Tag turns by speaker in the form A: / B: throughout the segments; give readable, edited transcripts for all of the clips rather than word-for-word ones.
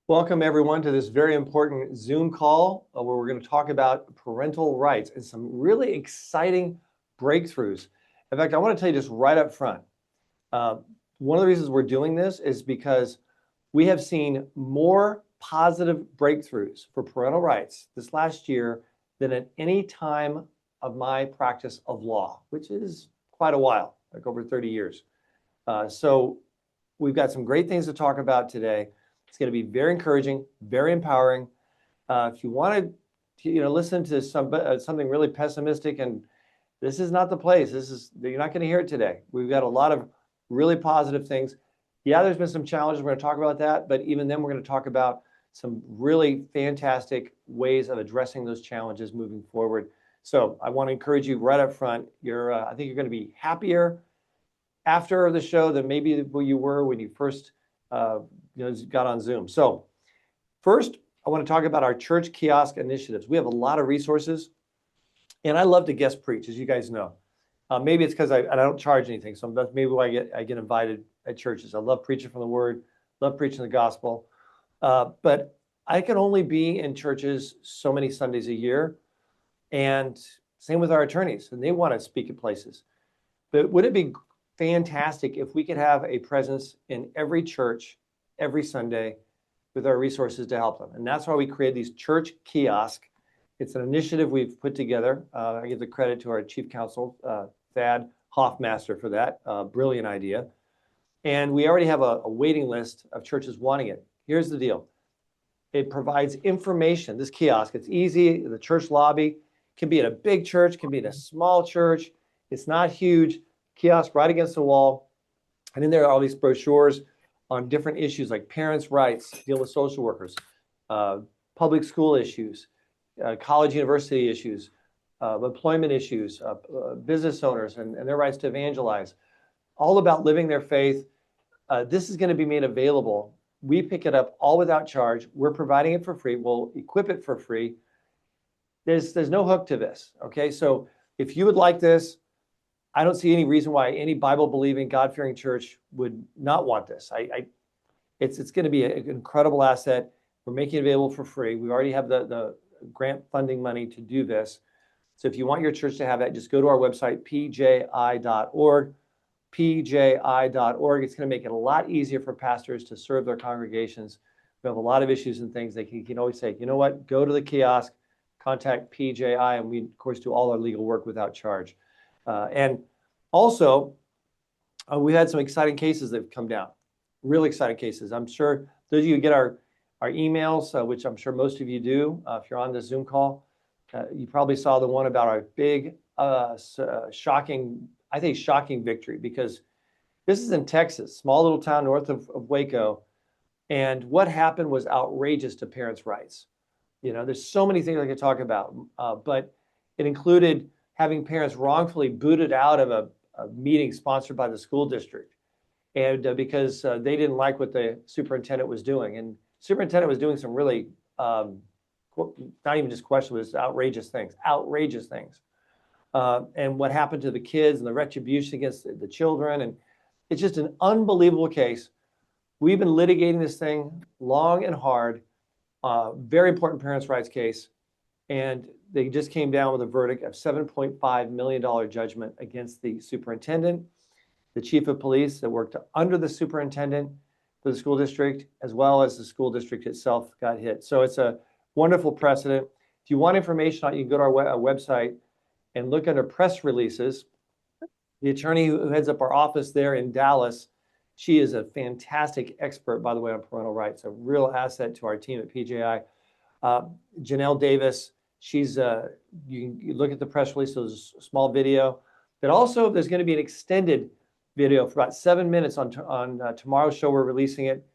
A: Welcome everyone to this very important Zoom call where we're going to talk about parental rights and some really exciting breakthroughs. In fact, I want to tell you just right up front, one of the reasons we're doing this is because we have seen more positive breakthroughs for parental rights this last year than at any time of my practice of law, which is quite a while, like over 30 years. So we've got some great things to talk about today. It's going to be very encouraging, very empowering. If you want to, listen to something really pessimistic, and this is not the place. You're not going to hear it today. We've got a lot of really positive things. Yeah, there's been some challenges. We're going to talk about that, but even then, we're going to talk about some really fantastic ways of addressing those challenges moving forward. So I want to encourage you right up front. I think you're going to be happier after the show than maybe you were when you first got on Zoom. So first, I want to talk about our church kiosk initiatives. We have a lot of resources, and I love to guest preach, as you guys know. Maybe it's because I don't charge anything, so that's maybe why I get invited at churches. I love preaching from the Word, love preaching the gospel, but I can only be in churches so many Sundays a year, and same with our attorneys, and they want to speak at places. But would it be fantastic if we could have a presence in every church every Sunday with our resources to help them? And that's why we created these church kiosks. It's an initiative we've put together. I give the credit to our chief counsel, Thad Hoffmaster, for that brilliant idea. And we already have a waiting list of churches wanting it. Here's the deal. It provides information. This kiosk, it's easy. The church lobby can be in a big church, can be in a small church. It's not huge. Kiosk right against the wall. And in there are all these brochures on different issues like parents' rights, deal with social workers, public school issues, college university issues, employment issues, business owners and their rights to evangelize, all about living their faith. This is going to be made available. We pick it up all without charge. We're providing it for free. We'll equip it for free. There's no hook to this. Okay, so if you would like this, I don't see any reason why any Bible-believing, God-fearing church would not want this. It's going to be an incredible asset. We're making it available for free. We already have the grant funding money to do this. So if you want your church to have that, just go to our website, pji.org, pji.org. It's going to make it a lot easier for pastors to serve their congregations. We have a lot of issues and things. They can always say, you know what, go to the kiosk, contact PJI, and we, of course, do all our legal work without charge. And also, we had some exciting cases that have come down, really exciting cases. I'm sure those of you who get our emails, which I'm sure most of you do, if you're on this Zoom call, you probably saw the one about our big, shocking victory, because this is in Texas, small little town north of Waco. And what happened was outrageous to parents' rights. There's so many things I could talk about, but it included having parents wrongfully booted out of a meeting sponsored by the school district, and because they didn't like what the superintendent was doing. And superintendent was doing some really, not even just questionable, it was outrageous things. And what happened to the kids and the retribution against the children. And it's just an unbelievable case. We've been litigating this thing long and hard, very important parents' rights case. And they just came down with a verdict of $7.5 million judgment against the superintendent, the chief of police that worked under the superintendent for the school district, as well as the school district itself got hit. So it's a wonderful precedent. If you want information on it, you can go to our website and look under press releases. The attorney who heads up our office there in Dallas, she is a fantastic expert, by the way, on parental rights, a real asset to our team at PJI. Janelle Davis, she's you can look at the press release, so there's a small video, but also there's going to be an extended video for about 7 minutes on tomorrow's show. We're releasing it.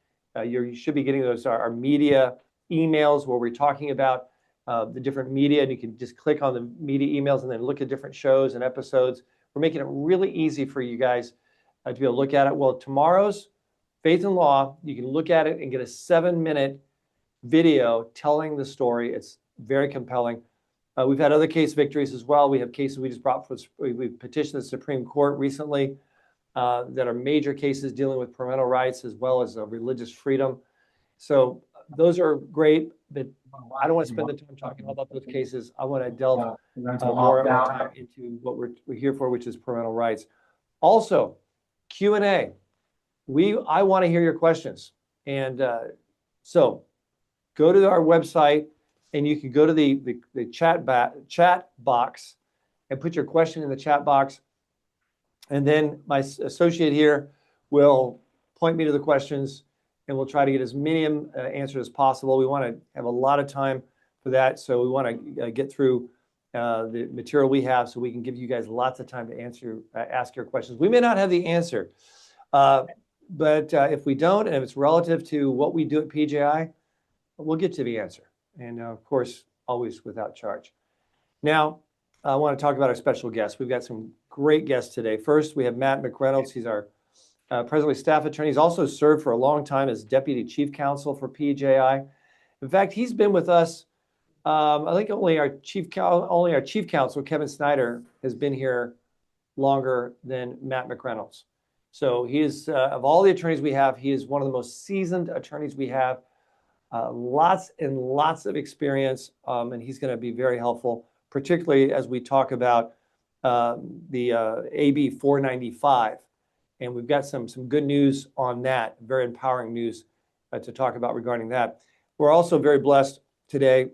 A: You should be getting those, our media emails where we're talking about the different media, and you can just click on the media emails and then look at different shows and episodes. We're making it really easy for you guys to be able to look at it. Well, tomorrow's Faith and Law, you can look at it and get a 7-minute video telling the story. It's very compelling. We've had other case victories as well. We have cases we just brought, we petitioned the Supreme Court recently that are major cases dealing with parental rights as well as religious freedom. So those are great, but I don't want to spend the time talking all about those cases. I want to delve more of our time into what we're here for, which is parental rights. Also, Q&A. I want to hear your questions. And so go to our website, and you can go to the chat box and put your question in the chat box. And then my associate here will point me to the questions, and we'll try to get as many answered as possible. We want to have a lot of time for that, so we want to get through the material we have so we can give you guys lots of time to ask your questions. We may not have the answer, but if we don't, and if it's relative to what we do at PJI, we'll get to the answer. And of course, always without charge. Now, I want to talk about our special guests. We've got some great guests today. First, we have Matt McReynolds. He's our presently staff attorney. He's also served for a long time as deputy chief counsel for PJI. In fact, he's been with us. I think only our chief counsel, Kevin Snyder, has been here longer than Matt McReynolds. So he is, of all the attorneys we have, he is one of the most seasoned attorneys we have. Lots and lots of experience, and he's going to be very helpful, particularly as we talk about the AB 495. And we've got some good news on that, very empowering news to talk about regarding that. We're also very blessed today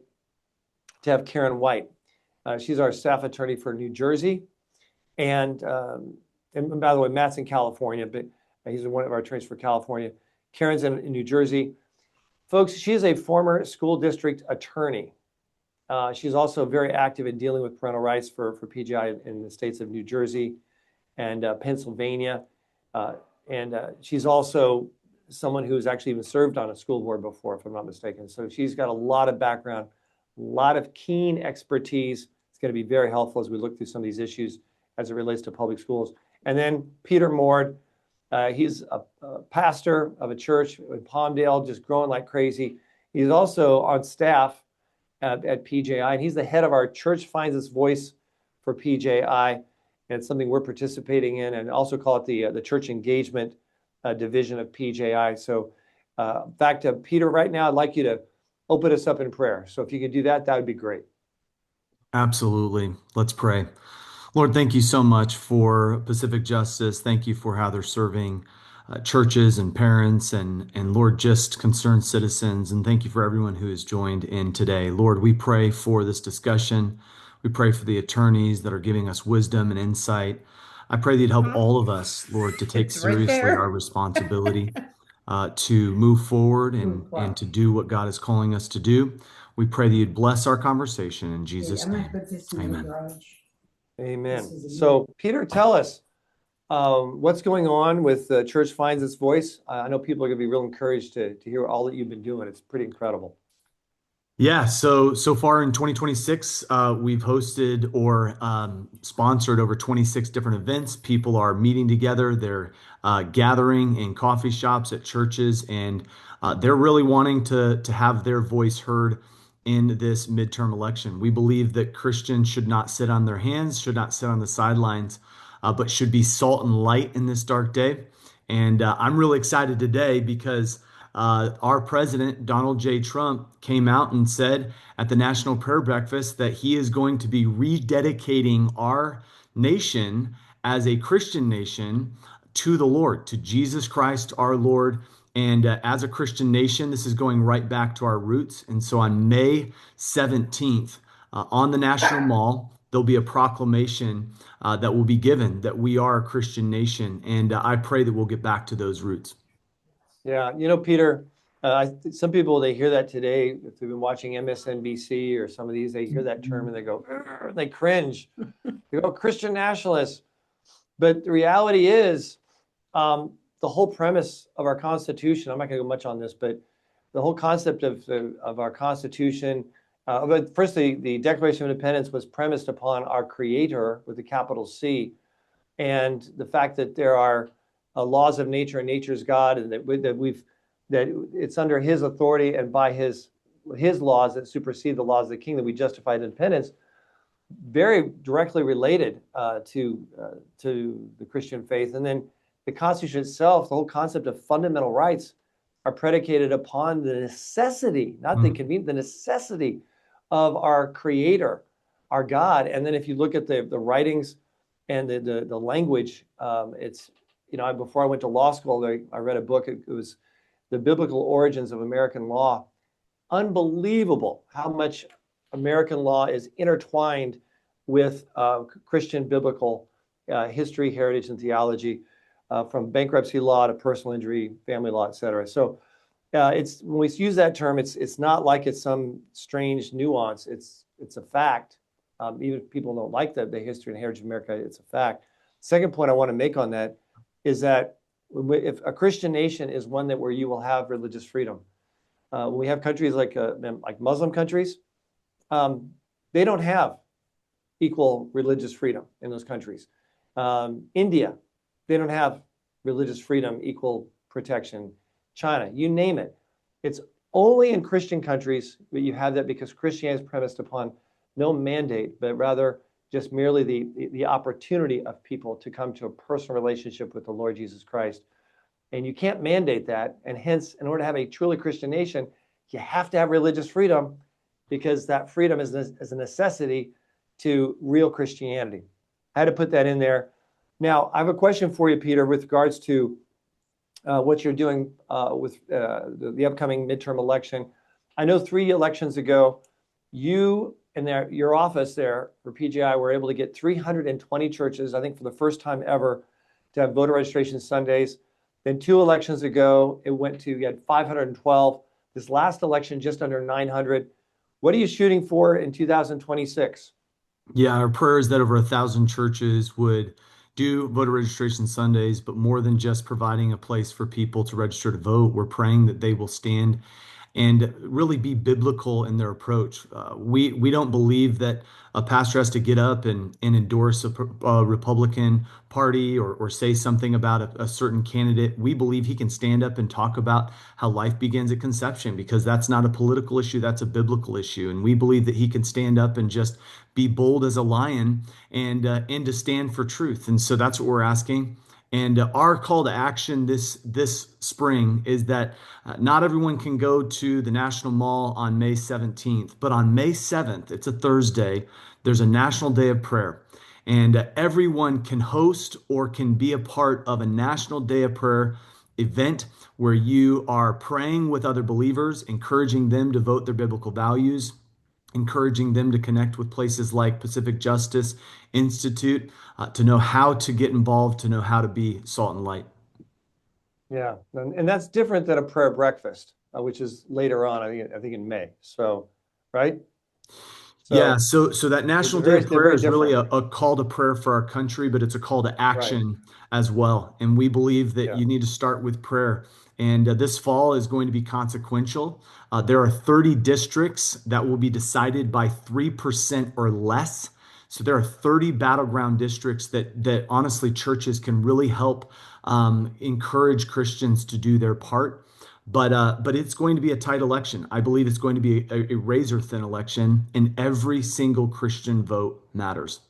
A: to have Karen White. She's our staff attorney for New Jersey. And by the way, Matt's in California, but he's one of our attorneys for California. Karen's in New Jersey. Folks, she is a former school district attorney. She's also very active in dealing with parental rights for PJI in the states of New Jersey and Pennsylvania. And she's also someone who's actually even served on a school board before, if I'm not mistaken. So she's got a lot of background, a lot of keen expertise. It's going to be very helpful as we look through some of these issues as it relates to public schools. And then Peter Mord, he's a pastor of a church in Palmdale, just growing like crazy. He's also on staff at PJI, and he's the head of our Church Finds Its Voice for PJI. And it's something we're participating in, and also call it the Church Engagement Division of PJI. So back to Peter right now, I'd like you to open us up in prayer. So if you could do that, that would be great.
B: Absolutely. Let's pray. Lord, thank you so much for Pacific Justice. Thank you for how they're serving churches and parents and Lord, just concerned citizens. And thank you for everyone who has joined in today. Lord, we pray for this discussion. We pray for the attorneys that are giving us wisdom and insight. I pray that you'd help all of us, Lord, to take seriously our responsibility to move forward and to do what God is calling us to do. We pray that you'd bless our conversation in Jesus' name. Amen.
A: Amen. So, Peter, tell us what's going on with Church Finds Its Voice. I know people are going to be real encouraged to hear all that you've been doing. It's pretty incredible.
B: Yeah, so far in 2026, we've hosted or sponsored over 26 different events. People are meeting together. They're gathering in coffee shops, at churches, and they're really wanting to have their voice heard in this midterm election. We believe that Christians should not sit on their hands, should not sit on the sidelines, but should be salt and light in this dark day. And I'm really excited today because our president, Donald J. Trump, came out and said at the National Prayer Breakfast that he is going to be rededicating our nation as a Christian nation to the Lord, to Jesus Christ, our Lord. And as a Christian nation, this is going right back to our roots. And so on May 17th, on the National Mall, there'll be a proclamation that will be given that we are a Christian nation. And I pray that we'll get back to those roots.
A: Yeah, you know, Peter, some people, they hear that today, if they've been watching MSNBC or some of these, they hear that term and they go, they cringe. They go, Christian nationalists. But the reality is, the whole premise of our Constitution, I'm not going to go much on this, but the whole concept of our Constitution, but first, the Declaration of Independence was premised upon our Creator with a capital C, and the fact that there are laws of nature and nature's God, and that it's under His authority and by His laws that supersede the laws of the King that we justified independence, very directly related to the Christian faith. And then the Constitution itself, the whole concept of fundamental rights, are predicated upon the necessity, not the convenience, the necessity of our Creator, our God. And then if you look at the writings and the language, it's, before I went to law school, I read a book. It was The Biblical Origins of American Law. Unbelievable how much American law is intertwined with Christian biblical history, heritage, and theology, from bankruptcy law to personal injury, family law, et cetera. So it's, when we use that term, it's not like it's some strange nuance. It's a fact. Even if people don't like the history and heritage of America, it's a fact. Second point I want to make on that is that if a Christian nation is one where you will have religious freedom. When we have countries like Muslim countries, they don't have equal religious freedom in those countries. India, they don't have religious freedom, equal protection. China, you name it. It's only in Christian countries that you have that, because Christianity is premised upon no mandate, but rather just merely the opportunity of people to come to a personal relationship with the Lord Jesus Christ. And you can't mandate that. And hence, in order to have a truly Christian nation, you have to have religious freedom, because that freedom is a necessity to real Christianity. I had to put that in there. Now, I have a question for you, Peter, with regards to what you're doing with the upcoming midterm election. I know 3 elections ago, you and your office there for PJI were able to get 320 churches, I think for the first time ever, to have voter registration Sundays. Then 2 elections ago, you had 512. This last election, just under 900. What are you shooting for in 2026?
B: Yeah, our prayer is that over 1,000 churches would do voter registration Sundays, but more than just providing a place for people to register to vote, we're praying that they will stand and really be biblical in their approach. We don't believe that a pastor has to get up and endorse a Republican Party or say something about a certain candidate. We believe he can stand up and talk about how life begins at conception, because that's not a political issue, that's a biblical issue. And we believe that he can stand up and just be bold as a lion and to stand for truth. And so that's what we're asking. And our call to action this spring is that not everyone can go to the National Mall on May 17th, but on May 7th, it's a Thursday, there's a National Day of Prayer. And everyone can host or can be a part of a National Day of Prayer event where you are praying with other believers, encouraging them to vote their biblical values, encouraging them to connect with places like Pacific Justice Institute, to know how to get involved, to know how to be salt and light.
A: Yeah, and that's different than a prayer breakfast, which is later on, I think in May. So, right?
B: Yeah, so that National Day of
A: they're
B: Prayer
A: very
B: is really
A: different.
B: a call to prayer for our country, but it's a call to
A: Right.
B: action as well. And we believe that
A: Yeah.
B: you need to start with prayer. And this fall is going to be consequential. There are 30 districts that will be decided by 3% or less. So there are 30 battleground districts that honestly churches can really help encourage Christians to do their part. But it's going to be a tight election. I believe it's going to be a razor thin election, and every single Christian vote matters.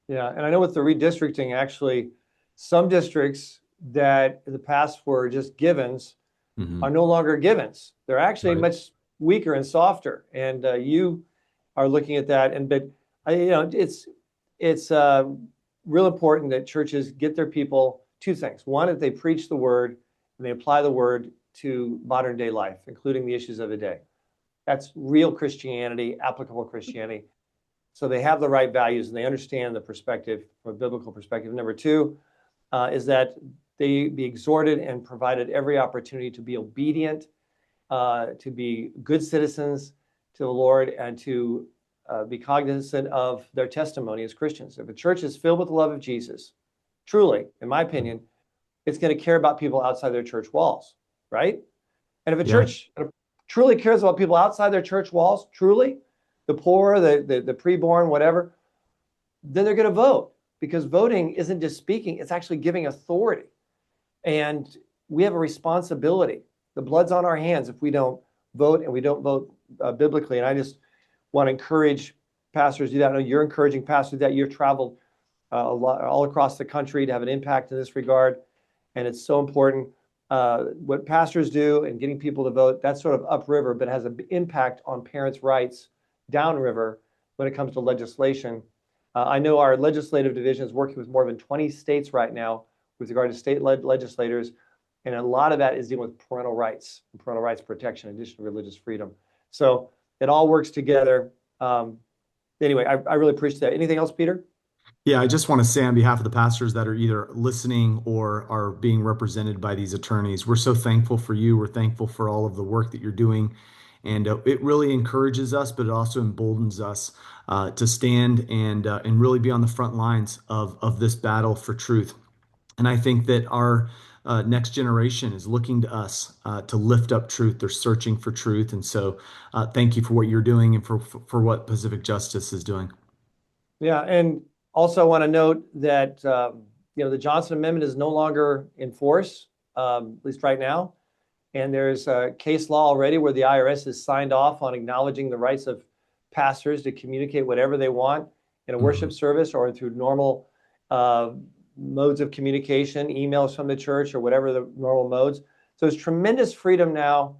A: Yeah, and I know with the redistricting, actually, some districts that in the past were just givens
B: Hmm.
A: are no longer givens. They're actually
B: Right.
A: much weaker and softer. And you are looking at that. It's real important that churches get their people 2 things. One, that they preach the word and they apply the word to modern day life, including the issues of the day. That's real Christianity, applicable Christianity. So they have the right values and they understand the perspective from a biblical perspective. Number 2 is that they be exhorted and provided every opportunity to be obedient, to be good citizens to the Lord, and to be cognizant of their testimony as Christians. If a church is filled with the love of Jesus, truly, in my opinion, it's going to care about people outside their church walls, right? And if a
B: Yeah.
A: church truly cares about people outside their church walls, truly, the poor, the preborn, whatever, then they're going to vote, because voting isn't just speaking, it's actually giving authority. And we have a responsibility. The blood's on our hands if we don't vote, and we don't vote biblically. And I just want to encourage pastors to do that. I know you're encouraging pastors to do that. You've traveled a lot all across the country to have an impact in this regard. And it's so important. what pastors do and getting people to vote, that's sort of upriver, but has an impact on parents' rights downriver when it comes to legislation. I know our legislative division is working with more than 20 states right now with regard to state legislators, and a lot of that is dealing with parental rights and parental rights protection in addition to religious freedom. So it all works together. Anyway, I really appreciate that. Anything else, Peter?
B: Yeah, I just want to say on behalf of the pastors that are either listening or are being represented by these attorneys, we're so thankful for you. We're thankful for all of the work that you're doing. And it really encourages us, but it also emboldens us to stand and really be on the front lines of this battle for truth. And I think that our next generation is looking to us to lift up truth. They're searching for truth. And so thank you for what you're doing and for what Pacific Justice is doing.
A: Yeah, and also want to note that the Johnson Amendment is no longer in force, at least right now. And there's a case law already where the IRS has signed off on acknowledging the rights of pastors to communicate whatever they want in a worship service or through normal modes of communication, emails from the church or whatever the normal modes. So there's tremendous freedom now.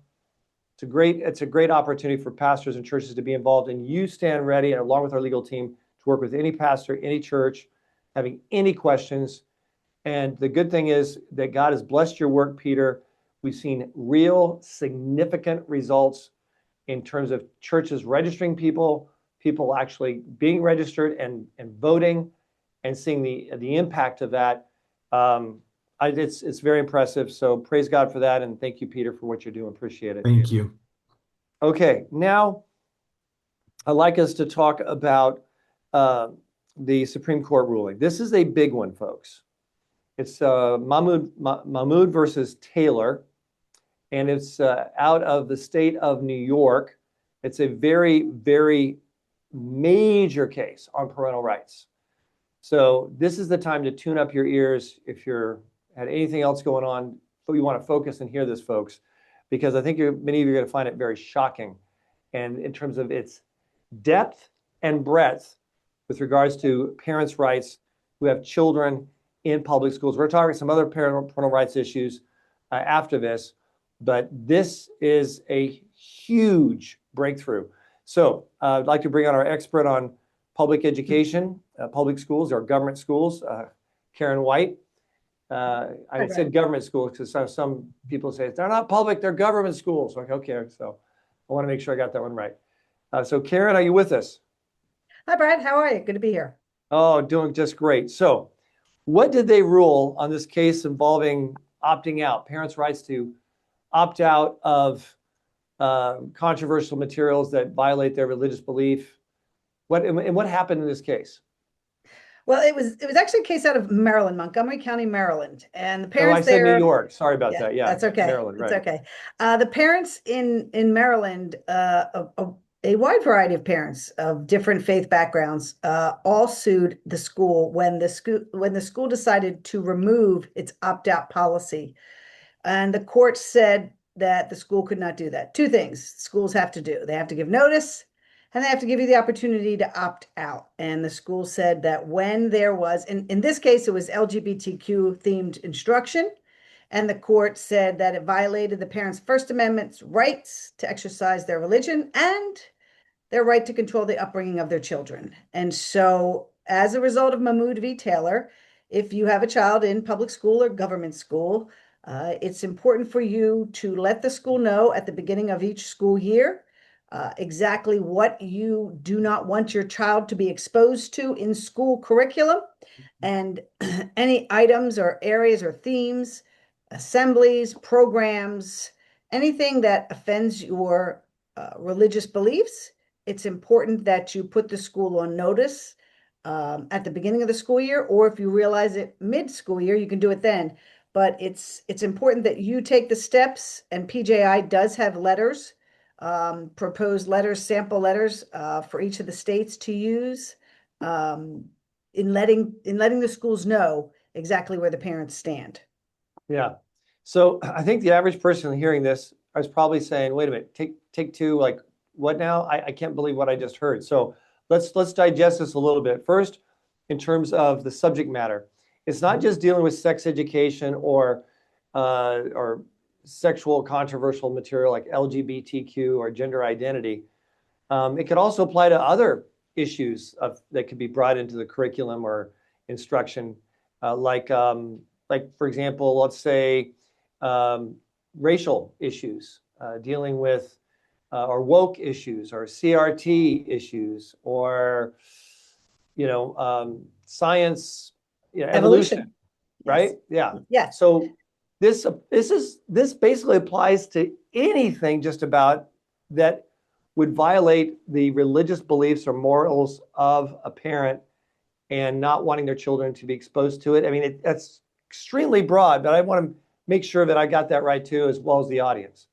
A: It's a great opportunity for pastors and churches to be involved, and you stand ready, and along with our legal team, to work with any pastor, any church, having any questions. And the good thing is that God has blessed your work, Peter. We've seen real significant results in terms of churches registering people actually being registered and voting, and seeing the impact of that. It's very impressive. So praise God for that. And thank you, Peter, for what you're doing. Appreciate it.
B: Thank you.
A: Okay, now I'd like us to talk about the Supreme Court ruling. This is a big one, folks. It's Mahmoud versus Taylor, and it's out of the state of New York. It's a very, very major case on parental rights. So this is the time to tune up your ears if you're had anything else going on. You want to focus and hear this, folks, because I think many of you are going to find it very shocking. And in terms of its depth and breadth with regards to parents' rights who have children in public schools. We're talking some other parental rights issues after this, but this is a huge breakthrough. So I'd like to bring on our expert on public education, public schools or government schools, Karen White. I said government schools because some people say they're not public, they're government schools. Like, okay, so I want to make sure I got that one right. So Karen, are you with us?
C: Hi, Brad. How are you? Good to be here.
A: Oh, doing just great. So what did they rule on this case involving opting out, parents' rights to opt out of controversial materials that violate their religious belief? What happened in this case?
C: Well, it was actually a case out of Maryland, Montgomery County, Maryland, and the parents
A: I said New York. Sorry about that. Yeah,
C: that's okay.
A: Maryland, right?
C: It's okay. The parents in Maryland, a wide variety of parents of different faith backgrounds, all sued the school when the school decided to remove its opt-out policy, and the court said that the school could not do that. Two things schools have to do: they have to give notice, and they have to give you the opportunity to opt out. And the school said that when there was, in this case, it was LGBTQ themed instruction. And the court said that it violated the parents' First Amendment's rights to exercise their religion and their right to control the upbringing of their children. And so as a result of Mahmoud v. Taylor, if you have a child in public school or government school, it's important for you to let the school know at the beginning of each school year exactly what you do not want your child to be exposed to in school curriculum, and any items or areas or themes, assemblies, programs, anything that offends your religious beliefs. It's important that you put the school on notice at the beginning of the school year, or if you realize it mid-school year, you can do it then. But it's important that you take the steps, and PJI does have letters, proposed letters, sample letters for each of the states to use in letting the schools know exactly where the parents stand.
A: Yeah. So I think the average person hearing this is probably saying, wait a minute, take two, like what now? I can't believe what I just heard. So let's digest this a little bit. First, in terms of the subject matter, it's not just dealing with sex education or or sexual controversial material like LGBTQ or gender identity. It could also apply to other issues that could be brought into the curriculum or instruction, like for example, let's say racial issues, dealing with or woke issues or CRT issues or science, evolution, right?
C: Yes.
A: Yeah.
C: Yes.
A: So this basically applies to anything just about that would violate the religious beliefs or morals of a parent and not wanting their children to be exposed to it. I mean, that's extremely broad, but I want to make sure that I got that right too, as well as the audience.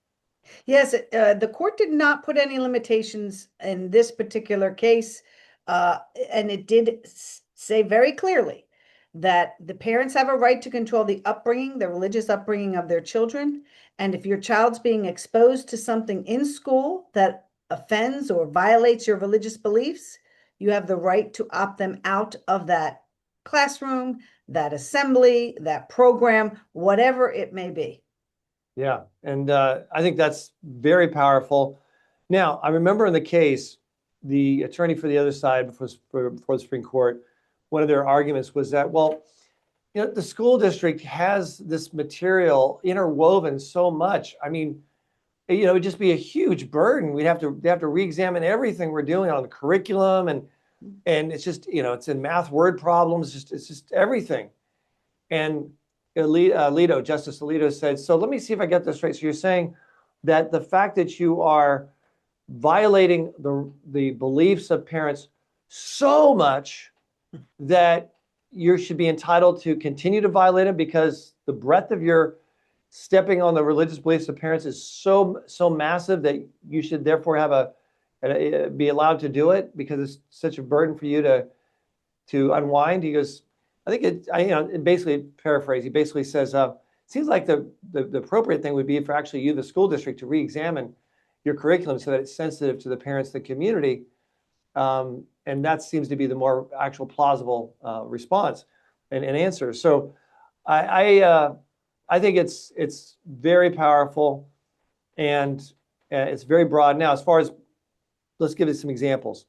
C: Yes, the court did not put any limitations in this particular case, uh, and it did say very clearly that the parents have a right to control the upbringing, the religious upbringing of their children. And if your child's being exposed to something in school that offends or violates your religious beliefs, you have the right to opt them out of that classroom, that assembly, that program, whatever it may be.
A: Yeah, and I think that's very powerful. Now, I remember in the case, the attorney for the other side before the Supreme Court, one of their arguments was that, well, the school district has this material interwoven so much. I mean, it'd just be a huge burden. They have to re-examine everything we're doing on the curriculum, and it's just, it's in math word problems, it's just everything. And Justice Alito said, so let me see if I get this right. So you're saying that the fact that you are violating the beliefs of parents so much that you should be entitled to continue to violate them because the breadth of your stepping on the religious beliefs of parents is so massive that you should therefore be allowed to do it because it's such a burden for you to unwind. He goes, I think basically paraphrase. He basically says, it seems like the appropriate thing would be for actually you, the school district, to re-examine your curriculum so that it's sensitive to the parents, the community. And that seems to be the more actual plausible response and answer. So I think it's very powerful and it's very broad. Now, as far as, let's give it some examples.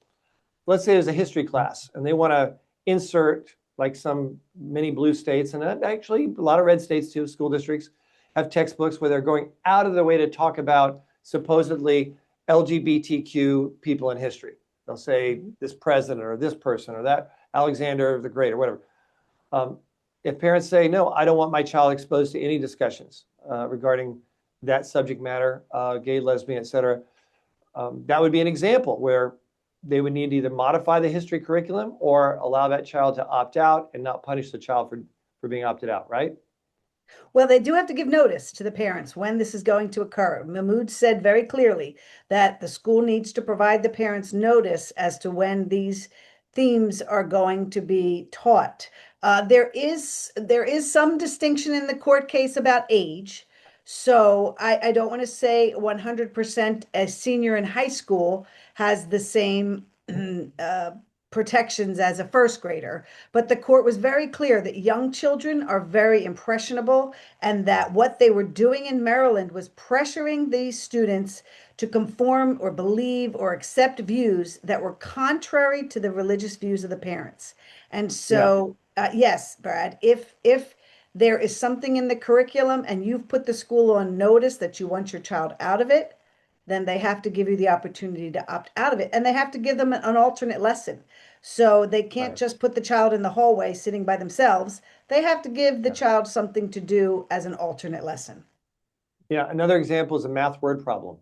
A: Let's say there's a history class and they want to insert, like many blue states, and actually a lot of red states too, school districts have textbooks where they're going out of their way to talk about supposedly LGBTQ people in history. They'll say this president or this person or that Alexander the Great or whatever. If parents say, no, I don't want my child exposed to any discussions regarding that subject matter, gay, lesbian, et cetera, that would be an example where they would need to either modify the history curriculum or allow that child to opt out and not punish the child for being opted out, right?
C: Well, they do have to give notice to the parents when this is going to occur. Mahmoud said very clearly that the school needs to provide the parents notice as to when these themes are going to be taught. There is some distinction in the court case about age. So I don't want to say 100% a senior in high school has the same protections as a first grader. But the court was very clear that young children are very impressionable and that what they were doing in Maryland was pressuring these students to conform or believe or accept views that were contrary to the religious views of the parents. And so, yes, Brad, if there is something in the curriculum and you've put the school on notice that you want your child out of it, then they have to give you the opportunity to opt out of it. And they have to give them an alternate lesson. So they can't just put the child in the hallway sitting by themselves. They have to give the child something to do as an alternate lesson.
A: Yeah, another example is a math word problem.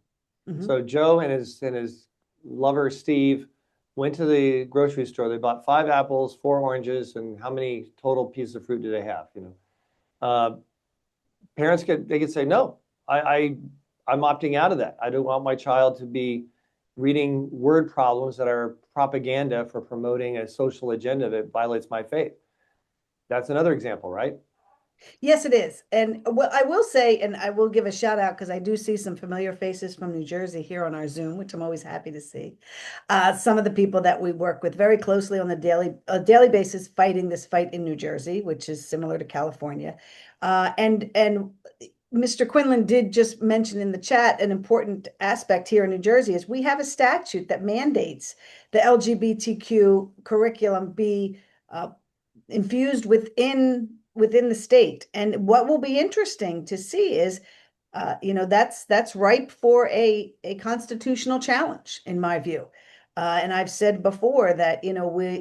A: So Joe and his lover Steve went to the grocery store. They bought 5 apples, 4 oranges, and how many total pieces of fruit do they have? Parents could say, no, I'm opting out of that. I don't want my child to be reading word problems that are propaganda for promoting a social agenda that violates my faith. That's another example, right?
C: Yes, it is. And well, I will say, and I will give a shout out because I do see some familiar faces from New Jersey here on our Zoom, which I'm always happy to see. Some of the people that we work with very closely on the daily basis fighting this fight in New Jersey, which is similar to California. And Mr. Quinlan did just mention in the chat an important aspect here in New Jersey is we have a statute that mandates the LGBTQ curriculum be infused within the state. And what will be interesting to see is, that's ripe for a constitutional challenge, in my view. And I've said before that,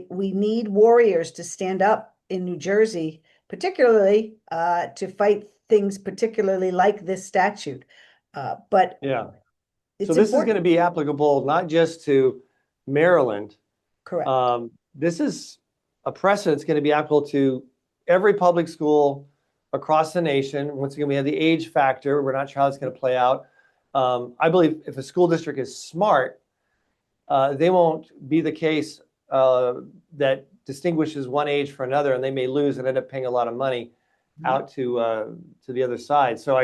C: we need warriors to stand up in New Jersey, particularly to fight things, particularly like this statute. But
A: Yeah. So
C: it's
A: this is going to
C: important.
A: be applicable not just to Maryland.
C: Correct.
A: This is a precedent that's going to be applicable to every public school across the nation. Once again, we have the age factor. We're not sure how it's going to play out. I believe if a school district is smart, they won't be the case that distinguishes one age for another, and they may lose and end up paying a lot of money out to the other side. So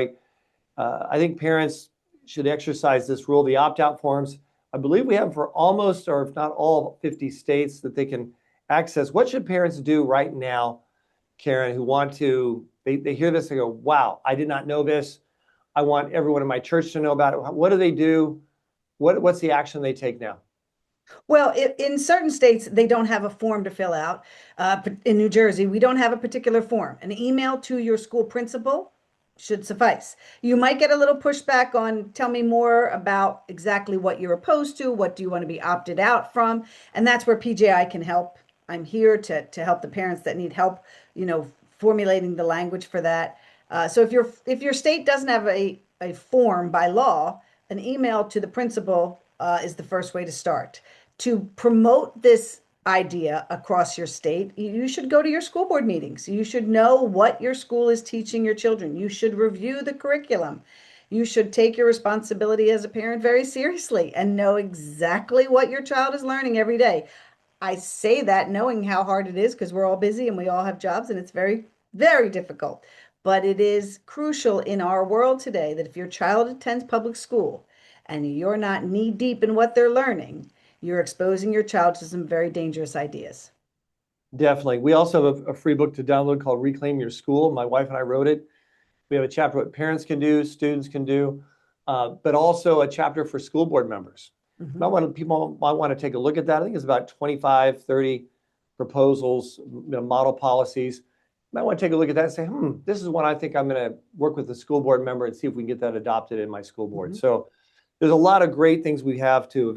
A: I think parents should exercise this rule. The opt-out forms, I believe we have for almost, or if not all, 50 states that they can access. What should parents do right now, Karen, who want to, they hear this and go, wow, I did not know this. I want everyone in my church to know about it. What do they do? What's the action they take now?
C: Well, in certain states, they don't have a form to fill out. In New Jersey, we don't have a particular form. An email to your school principal should suffice. You might get a little pushback on tell me more about exactly what you're opposed to, what do you want to be opted out from, and that's where PJI can help. I'm here to help the parents that need help, formulating the language for that. So if your state doesn't have a form by law, an email to the principal is the first way to start. To promote this idea across your state, you should go to your school board meetings. You should know what your school is teaching your children. You should review the curriculum. You should take your responsibility as a parent very seriously and know exactly what your child is learning every day. I say that knowing how hard it is because we're all busy and we all have jobs and it's very, very difficult. But it is crucial in our world today that if your child attends public school and you're not knee deep in what they're learning, you're exposing your child to some very dangerous ideas.
A: Definitely. We also have a free book to download called Reclaim Your School. My wife and I wrote it. We have a chapter what parents can do, students can do, but also a chapter for school board members. People might want to take a look at that. I think it's about 25, 30 proposals, model policies. You might want to take a look at that and say, this is one I think I'm going to work with the school board member and see if we can get that adopted in my school board. So there's a lot of great things we have to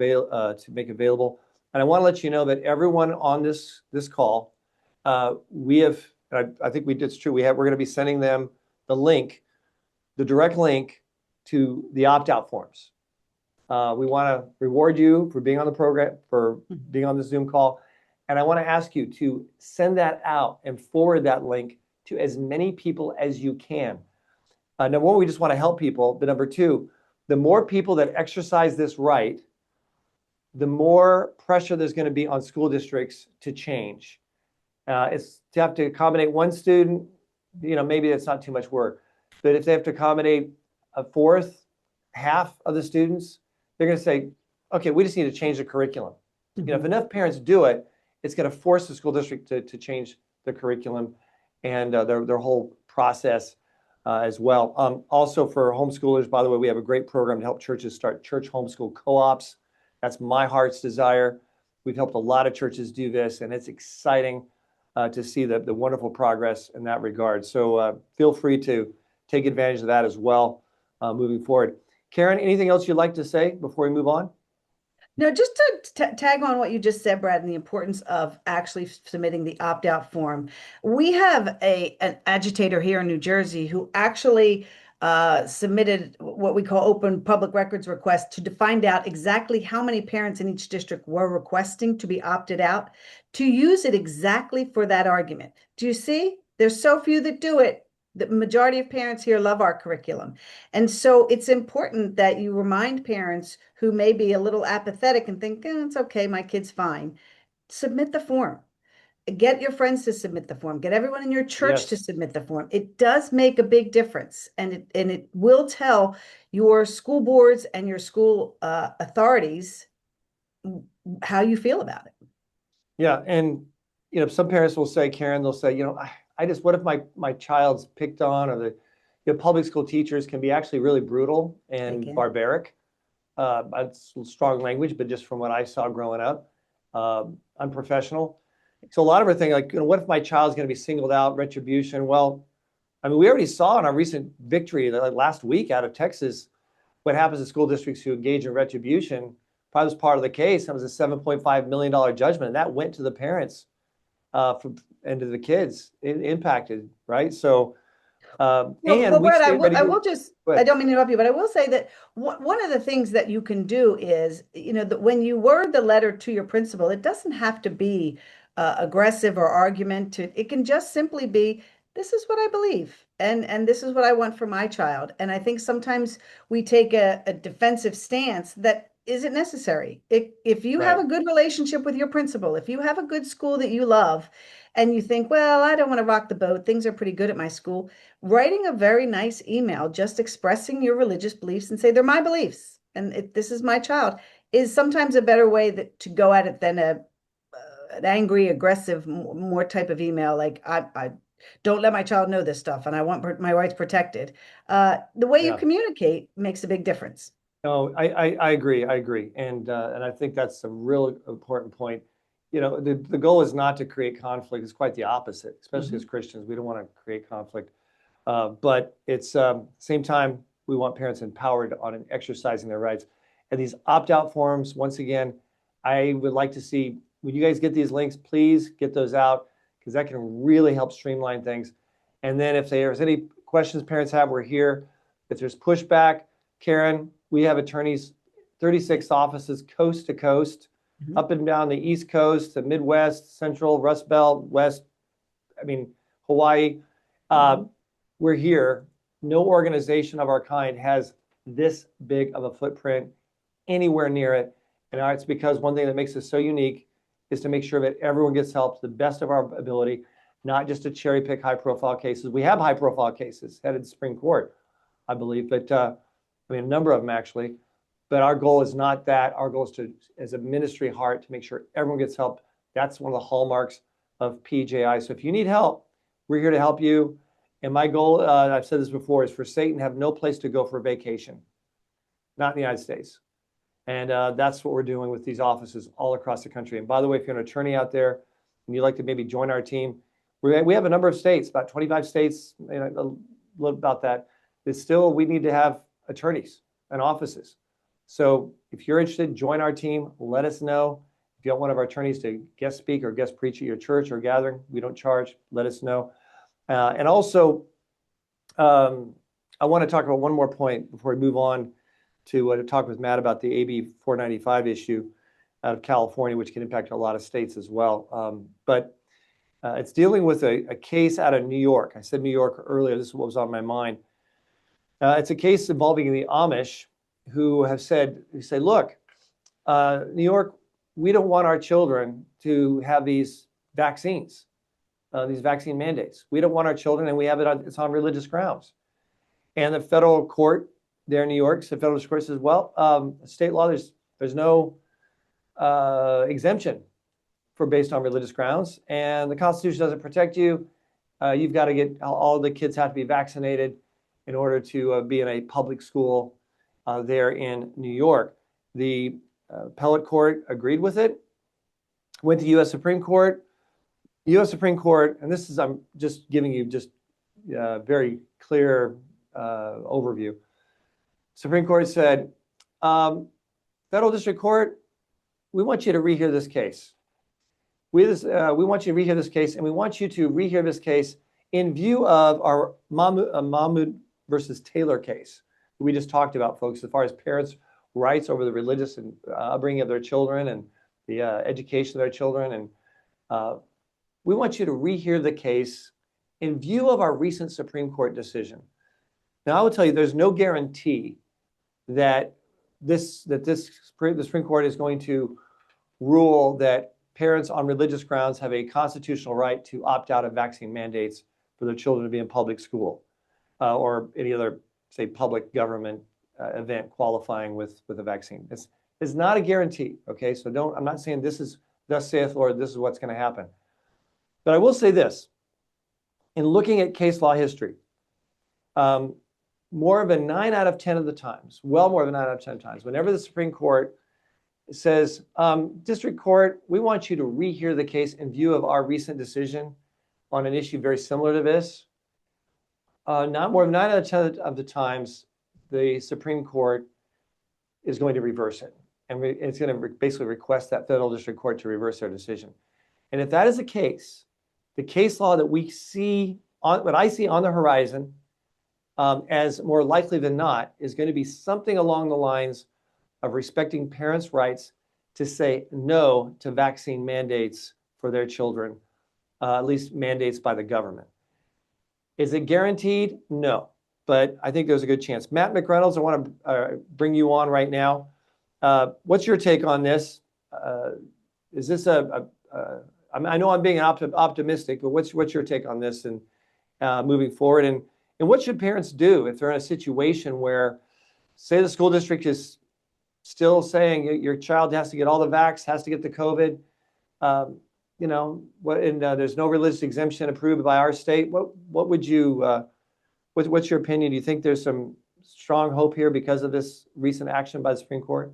A: make available. And I want to let you know that everyone on this call, we have, I think it's true, we're going to be sending them the direct link to the opt-out forms. We want to reward you for being on the program, for being on the Zoom call. And I want to ask you to send that out and forward that link to as many people as you can. Number one, we just want to help people. But number two, the more people that exercise this right, the more pressure there's going to be on school districts to change. It's to have to accommodate one student, maybe that's not too much work. But if they have to accommodate a fourth, half of the students, they're going to say, okay, we just need to change the curriculum. If enough parents do it, it's going to force the school district to change the curriculum and their whole process as well. Also for homeschoolers, by the way, we have a great program to help churches start church homeschool co-ops. That's my heart's desire. We've helped a lot of churches do this, and it's exciting to see the wonderful progress in that regard. So feel free to take advantage of that as well moving forward. Karen, anything else you'd like to say before we move on?
C: No, just to tag on what you just said, Brad, and the importance of actually submitting the opt-out form. We have an agitator here in New Jersey who actually submitted what we call open public records request to find out exactly how many parents in each district were requesting to be opted out, to use it exactly for that argument. Do you see? There's so few that do it. The majority of parents here love our curriculum. And so it's important that you remind parents who may be a little apathetic and think, it's okay, my kid's fine. Submit the form. get your friends to submit the form, get everyone in your church to
A: Yes.
C: submit the form. It does make a big difference, and it will tell your school boards and your school authorities how you feel about it.
A: Yeah. And, some parents will say, Karen, they'll say, I just, what if my child's picked on, or public school teachers can be actually really brutal
C: They
A: and
C: can.
A: barbaric. That's strong language, but just from what I saw growing up, unprofessional. So a lot of our things like, what if my child's going to be singled out, retribution? Well, I mean, we already saw in our recent victory like last week out of Texas what happens to school districts who engage in retribution. Probably was part of the case. That was a $7.5 million judgment, and that went to the parents and to the kids. It impacted, right? So, and
C: Well,
A: we
C: Brett,
A: stand ready
C: I
A: to.
C: will just, I
A: But
C: don't mean to interrupt you, but I will say that one of the things that you can do is, that when you word the letter to your principal, it doesn't have to be aggressive or argumentative. It can just simply be, this is what I believe, and this is what I want for my child. And I think sometimes we take a defensive stance that isn't necessary. If you have
A: right,
C: a good relationship with your principal, if you have a good school that you love, and you think, well, I don't want to rock the boat, things are pretty good at my school, writing a very nice email, just expressing your religious beliefs and say, they're my beliefs and this is my child, is sometimes a better way to go at it than an angry, aggressive, more type of email. Like, I don't let my child know this stuff and I want my rights protected. The way you
A: yeah.
C: communicate makes a big difference.
A: No, I agree. I agree. And I think that's a real important point. The goal is not to create conflict. It's quite the opposite, especially as
C: Mhm.
A: Christians. We don't want to create conflict. But it's same time, we want parents empowered on exercising their rights. And these opt-out forms, once again, I would like to see, when you guys get these links, please get those out, because that can really help streamline things. And then if there's any questions parents have, we're here. If there's pushback, Karen, we have attorneys, 36 offices, coast to coast,
C: Mhm.
A: up and down the East Coast, the Midwest, Central, Rust Belt, West, I mean, Hawaii. Uh,
C: Mhm.
A: we're here. No organization of our kind has this big of a footprint anywhere near it. And it's because one thing that makes us so unique is to make sure that everyone gets help to the best of our ability, not just to cherry pick high profile cases. We have high profile cases headed to Supreme Court, I believe, but a number of them actually. But our goal is not that. Our goal is to, as a ministry heart, to make sure everyone gets help. That's one of the hallmarks of PJI. So if you need help, we're here to help you. And my goal, I've said this before, is for Satan to have no place to go for vacation, not in the United States. And that's what we're doing with these offices all across the country. And by the way, if you're an attorney out there and you'd like to maybe join our team, we have a number of states, about 25 states, a little about that. It's still, we need to have attorneys and offices. So if you're interested, join our team, let us know. If you want one of our attorneys to guest speak or guest preach at your church or gathering, we don't charge, let us know. And also, I want to talk about one more point before we move on to talk with Matt about the AB 495 issue out of California, which can impact a lot of states as well. But it's dealing with a case out of New York. I said New York earlier. This is what was on my mind. It's a case involving the Amish who say, look, New York, we don't want our children to have these vaccines, these vaccine mandates. We don't want our children, and we have it's on religious grounds. And the federal court there in New York, the federal court says, well, state law, there's no exemption for based on religious grounds, and the Constitution doesn't protect you. You've got to get all the kids have to be vaccinated in order to be in a public school there in New York. The appellate court agreed with it, went to U.S. Supreme Court. U.S. Supreme Court, and this is, I'm just giving you just very clear overview. Supreme Court said, Federal District Court, we want you to rehear this case. We want you to rehear this case, and we want you to rehear this case in view of our Mahmoud versus Taylor case we just talked about, folks, as far as parents' rights over the religious and upbringing of their children and the education of their children. And we want you to rehear the case in view of our recent Supreme Court decision. Now, I will tell you, there's no guarantee that the Supreme Court is going to rule that parents on religious grounds have a constitutional right to opt out of vaccine mandates for their children to be in public school or any other, say, public government event qualifying with a vaccine. It's not a guarantee, okay? So I'm not saying this is, thus saith Lord, this is what's going to happen. But I will say this, in looking at case law history, more of a 9 out of 10 of the times, well more than 9 out of 10 times, whenever the Supreme Court says, District Court, we want you to rehear the case in view of our recent decision on an issue very similar to this, not more than 9 out of 10 of the times, the Supreme Court is going to reverse it. And it's going to basically request that federal district court to reverse their decision. And if that is the case law that we see, what I see on the horizon, as more likely than not, is going to be something along the lines of respecting parents' rights to say no to vaccine mandates for their children, at least mandates by the government. Is it guaranteed? No, but I think there's a good chance. Matt McReynolds, I want to bring you on right now. What's your take on this? Is this I know I'm being optimistic, but what's your take on this and moving forward? And what should parents do if they're in a situation where, say, the school district is still saying your child has to get all the vax, has to get the COVID, there's no religious exemption approved by our state. What would you, what's your opinion? Do you think there's some strong hope here because of this recent action by the Supreme Court?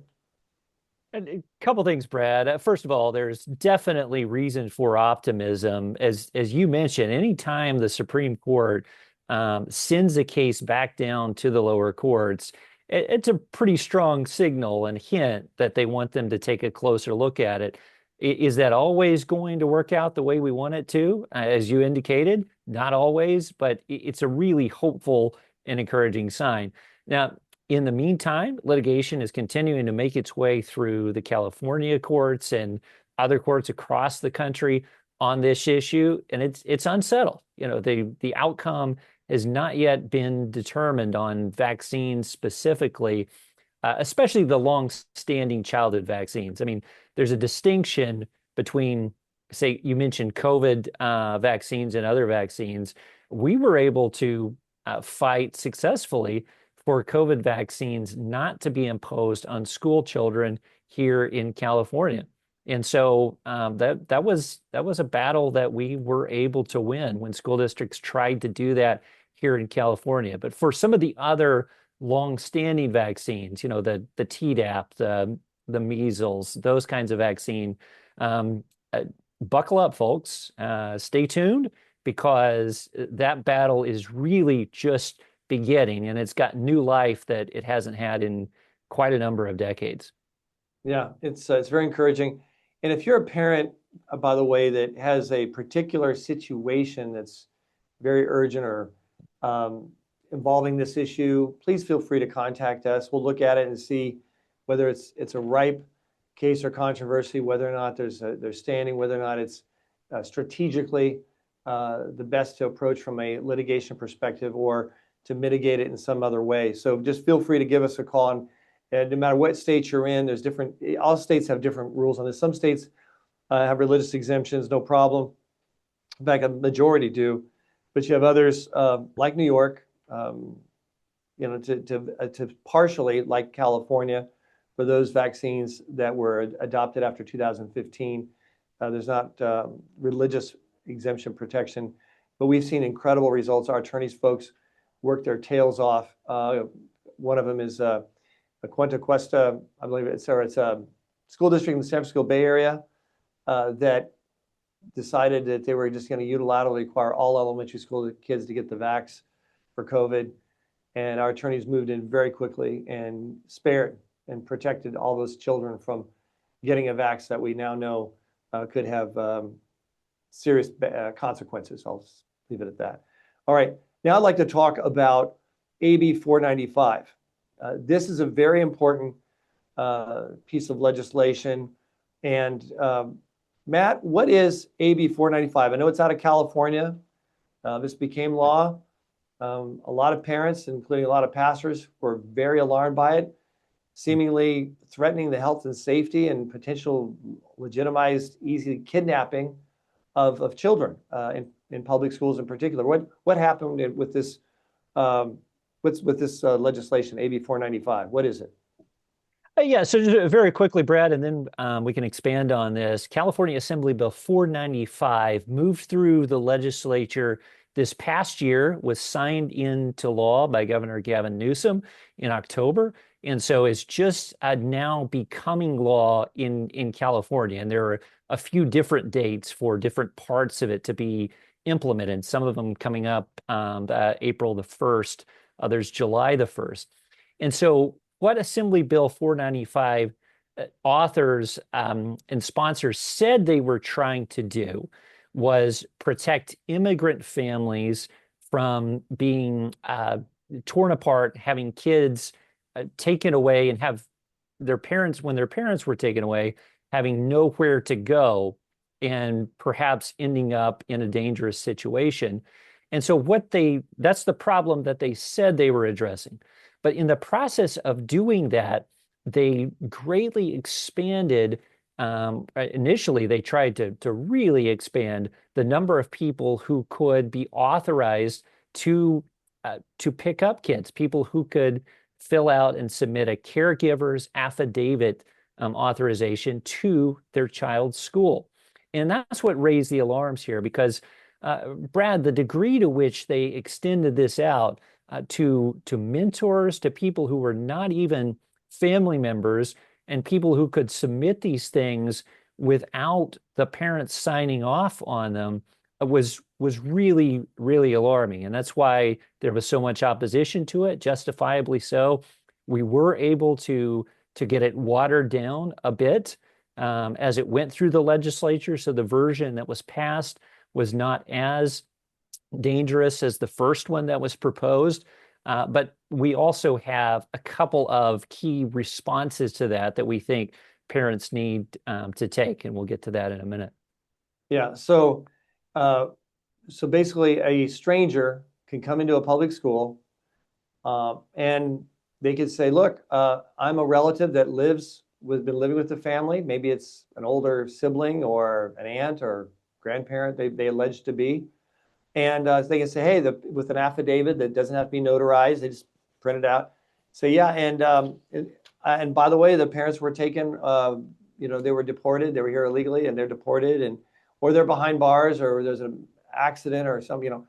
D: A couple things, Brad. First of all, there's definitely reason for optimism. As you mentioned, anytime the Supreme Court sends a case back down to the lower courts, it's a pretty strong signal and hint that they want them to take a closer look at it. Is that always going to work out the way we want it to? As you indicated, not always, but it's a really hopeful and encouraging sign. Now, in the meantime, litigation is continuing to make its way through the California courts and other courts across the country on this issue, and it's unsettled. The outcome has not yet been determined on vaccines specifically, especially the long-standing childhood vaccines. I mean, there's a distinction between, say, you mentioned COVID vaccines and other vaccines. We were able to fight successfus for COVID vaccines not to be imposed on school children here in California. And so that was a battle that we were able to win when school districts tried to do that here in California. But for some of the other long-standing vaccines, the Tdap, the measles, those kinds of vaccine, buckle up, folks. Stay tuned, because that battle is really just beginning, and it's got new life that it hasn't had in quite a number of decades.
A: Yeah, it's very encouraging. And if you're a parent, by the way, that has a particular situation that's very urgent or involving this issue, please feel free to contact us. We'll look at it and see whether it's a ripe case or controversy, whether or not there's standing, whether or not it's strategically the best to approach from a litigation perspective, or to mitigate it in some other way. So just feel free to give us a call. And no matter what state you're in, all states have different rules on this. Some states have religious exemptions, no problem. In fact, a majority do. But you have others like New York, to partially, like California, for those vaccines that were adopted after 2015. There's not religious exemption protection, but we've seen incredible results. Our attorneys folks work their tails off. One of them is a Cuenta Cuesta, I believe it's a school district in the San Francisco Bay Area that decided that they were just going to unilaterally require all elementary school kids to get the vax for COVID. And our attorneys moved in very quickly and spared and protected all those children from getting a vax that we now know could have serious consequences. I'll just leave it at that. All right. Now I'd like to talk about AB 495. This is a very important piece of legislation. And Matt, what is AB 495? I know it's out of California. This became law. A lot of parents, including a lot of pastors, were very alarmed by it, seemingly threatening the health and safety and potential legitimized, easy kidnapping of children in public schools in particular. What happened with this legislation, AB 495? What is it?
D: Yeah, so just very quickly, Brad, and then we can expand on this. California Assembly Bill 495 moved through the legislature this past year, was signed into law by Governor Gavin Newsom in October. And so it's just now becoming law in California. And there are a few different dates for different parts of it to be implemented, some of them coming up April the 1st, others July the 1st. And so what Assembly Bill 495 authors and sponsors said they were trying to do was protect immigrant families from being torn apart, having kids taken away, and have their parents, when their parents were taken away, having nowhere to go and perhaps ending up in a dangerous situation. And so that's the problem that they said they were addressing. But in the process of doing that, they greatly expanded. Initially, they tried to really expand the number of people who could be authorized to pick up kids, people who could fill out and submit a caregiver's affidavit authorization to their child's school. And that's what raised the alarms here, because, Brad, the degree to which they extended this out to mentors, to people who were not even family members, and people who could submit these things without the parents signing off on them was really, really alarming. And that's why there was so much opposition to it, justifiably so. We were able to get it watered down a bit as it went through the legislature. So the version that was passed was not as dangerous as the first one that was proposed. But we also have a couple of key responses to that we think parents need to take, and we'll get to that in a minute. Yeah.
A: So basically, a stranger can come into a public school, and they could say, "Look, I'm a relative that been living with the family. Maybe it's an older sibling or an aunt or grandparent they allege to be." And they can say, "Hey," with an affidavit that doesn't have to be notarized, they just print it out. Say, "Yeah, and by the way, the parents were taken. They were deported. They were here illegally, and they're deported, or they're behind bars, or there's an accident or something,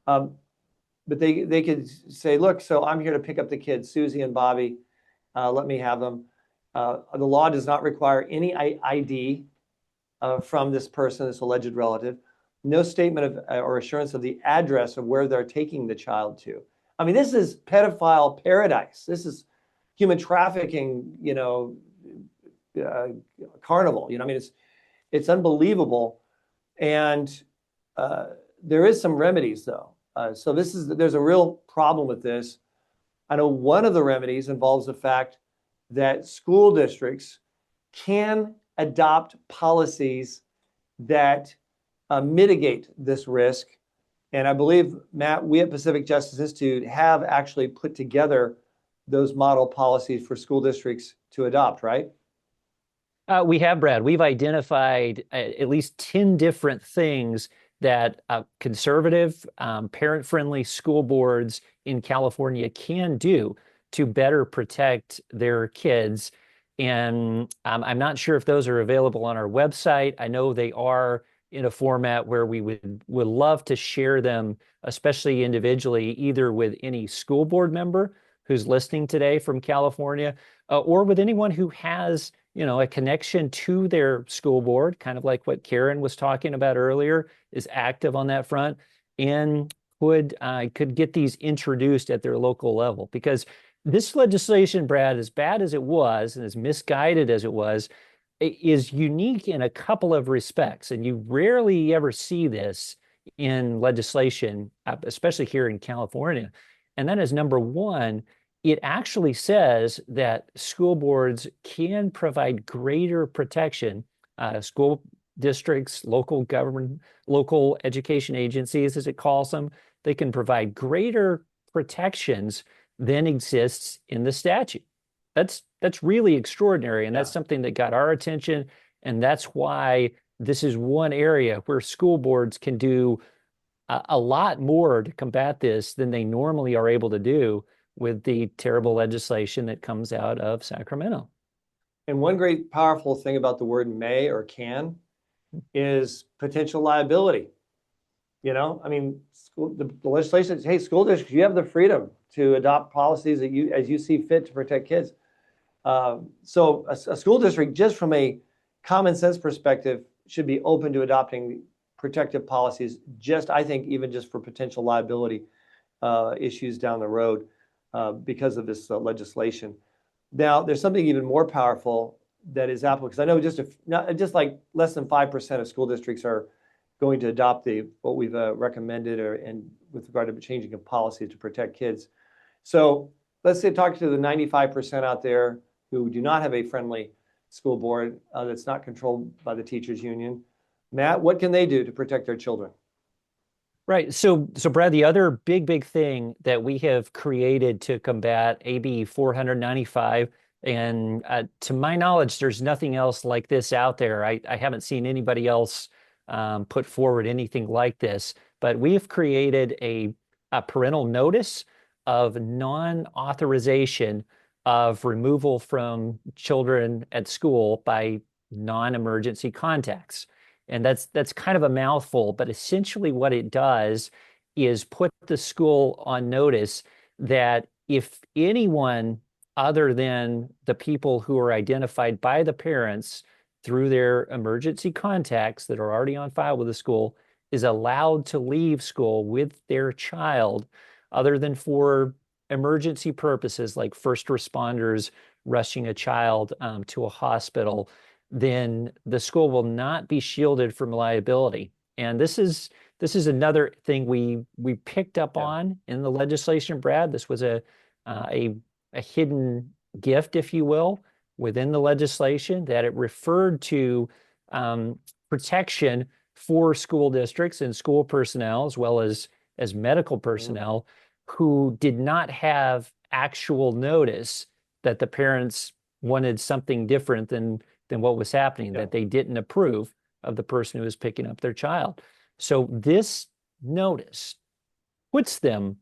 A: But they could say, "Look, so I'm here to pick up the kids, Susie and Bobby. Let me have them." The law does not require any ID from this person, this alleged relative. No statement of or assurance of the address of where they're taking the child to. I mean, this is pedophile paradise. This is human trafficking, carnival. I mean, it's unbelievable. And there is some remedies, though. So there's a real problem with this. I know one of the remedies involves the fact that school districts can adopt policies that mitigate this risk. And I believe, Matt, we at Pacific Justice Institute have actually put together those model policies for school districts to adopt, right?
D: We have, Brad. We've identified at least 10 different things that conservative, parent-friendly school boards in California can do to better protect their kids. And I'm not sure if those are available on our website. I know they are in a format where we would love to share them, especially individually, either with any school board member who's listening today from California, or with anyone who has, a connection to their school board, kind of like what Karen was talking about earlier, is active on that front, and could get these introduced at their local level. Because this legislation, Brad, as bad as it was and as misguided as it was, is unique in a couple of respects. And you rarely ever see this in legislation, especially here in California. And that is, number one, it actually says that school boards can provide greater protection. School districts, local government, local education agencies, as it calls them, they can provide greater protections than exists in the statute. That's That's really extraordinary, and
A: Yeah.
D: that's something that got our attention, and that's why this is one area where school boards can do a lot more to combat this than they normally are able to do with the terrible legislation that comes out of Sacramento.
A: And one great powerful thing about the word may or can is potential liability. You know, I mean, the legislation says, hey, school districts, you have the freedom to adopt policies that as you see fit to protect kids. So a school district, just from a common sense perspective, should be open to adopting protective policies, I think, even just for potential liability issues down the road because of this legislation. Now, there's something even more powerful that is applicable, because I know just like less than 5% of school districts are going to adopt what we've recommended and with regard to changing of policy to protect kids. So let's say talk to the 95% out there who do not have a friendly school board that's not controlled by the teachers union. Matt, what can they do to protect their children?
D: Right. So Brad, the other big thing that we have created to combat AB 495, and to my knowledge, there's nothing else like this out there. I haven't seen anybody else put forward anything like this, but we've created a parental notice of non-authorization of removal from children at school by non-emergency contacts. And that's kind of a mouthful, but essentially what it does is put the school on notice that if anyone other than the people who are identified by the parents through their emergency contacts that are already on file with the school is allowed to leave school with their child, other than for emergency purposes like first responders rushing a child to a hospital, then the school will not be shielded from liability. And this is another thing we picked up on in the legislation, Brad. This was a hidden gift, if you will, within the legislation, that it referred to protection for school districts and school personnel, as well as medical personnel who did not have actual notice that the parents wanted something different than what was happening, that they didn't approve of the person who was picking up their child. So this notice puts them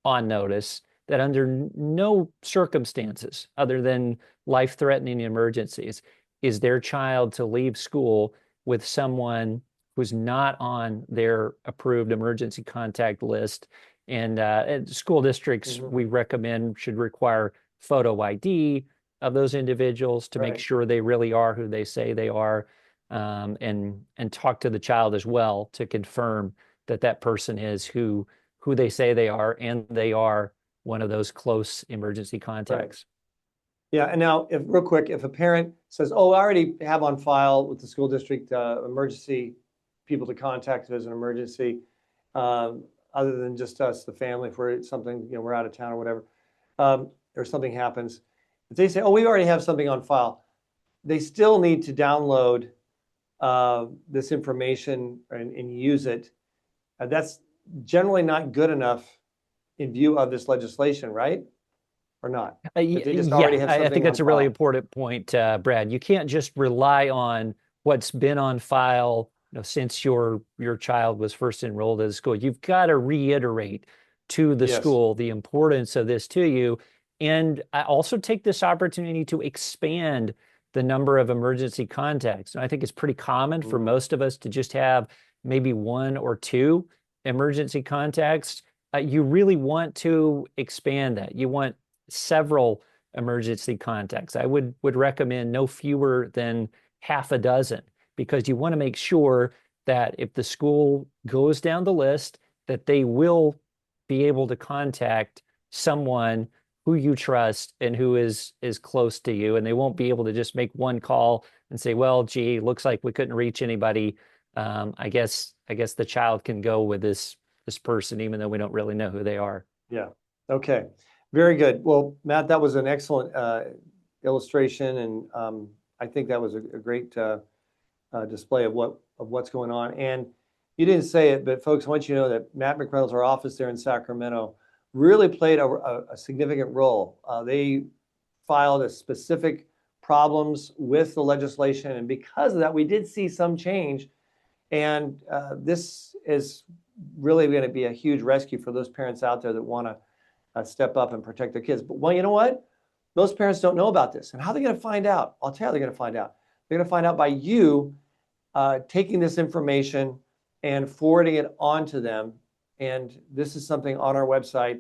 D: on notice that under no circumstances other than life-threatening emergencies is their child to leave school with someone who's not on their approved emergency contact list. And school districts, we recommend, should require photo ID of those individuals to make sure they really are who they say they are, and talk to the child as well to confirm that that person is who they say they are, and they are one of those close emergency contacts.
A: Yeah, and now, real quick, if a parent says, "Oh, I already have on file with the school district emergency people to contact if there's an emergency, other than just us, the family, if we're something, we're out of town or whatever, or something happens," if they say, "Oh, we already have something on file," they still need to download this information and use it. That's generally not good enough in view of this legislation, right? Or not? If they just already have something
D: I think that's a really
A: file.
D: important point, Brad. You can't just rely on what's been on file, since your child was first enrolled at the school. You've got to reiterate to the school the importance of this to you. And I also take this opportunity to expand the number of emergency contacts. And I think it's pretty common for most of us to just have maybe one or two emergency contacts. You really want to expand that. You want several emergency contacts. I would recommend no fewer than half a dozen, because you want to make sure that if the school goes down the list, that they will be able to contact someone who you trust and who is close to you, and they won't be able to just make one call and say, "Well, gee, looks like we couldn't reach anybody. I guess the child can go with this person, even though we don't really know who they are."
A: Yeah. Okay. Very good. Well, Matt, that was an excellent illustration, and I think that was a great display of what's going on. And you didn't say it, but folks, I want you to know that Matt McReynolds, our office there in Sacramento, really played a significant role. They filed specific problems with the legislation. And because of that, we did see some change. And this is really going to be a huge rescue for those parents out there that want to step up and protect their kids. But well, you know what? Most parents don't know about this. And how are they going to find out? I'll tell you how they're going to find out. They're going to find out by you taking this information and forwarding it on to them. And this is something on our website.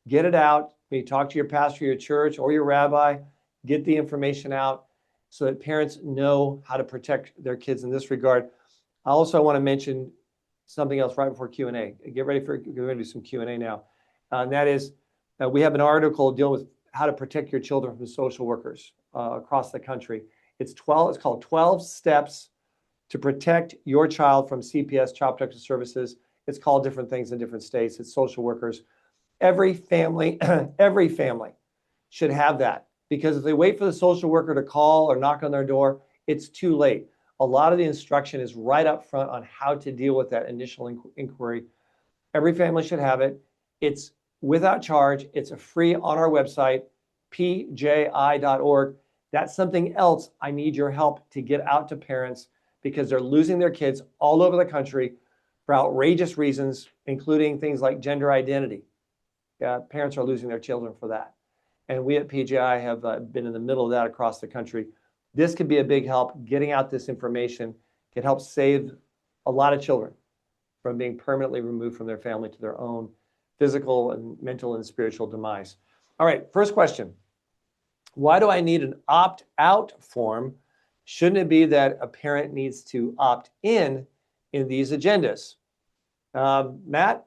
A: Get it out. When you talk to your pastor, your church, or your rabbi, get the information out so that parents know how to protect their kids in this regard. I also want to mention something else right before Q&A. Get ready for, we're going to do some Q&A now. And that is, we have an article dealing with how to protect your children from social workers across the country. It's called 12 Steps to Protect Your Child from CPS, Child Protective Services. It's called different things in different states. It's social workers. Every family, every family should have that, because if they wait for the social worker to call or knock on their door, it's too late. A lot of the instruction is right up front on how to deal with that initial inquiry. Every family should have it. It's without charge. It's a free on our website, pji.org. That's something else I need your help to get out to parents, because they're losing their kids all over the country for outrageous reasons, including things like gender identity. Parents are losing their children for that. And we at PJI have been in the middle of that across the country. This could be a big help. Getting out this information can help save a lot of children from being permanently removed from their family to their own physical and mental and spiritual demise. All right, first question. Why do I need an opt-out form? Shouldn't it be that a parent needs to opt in these agendas? Matt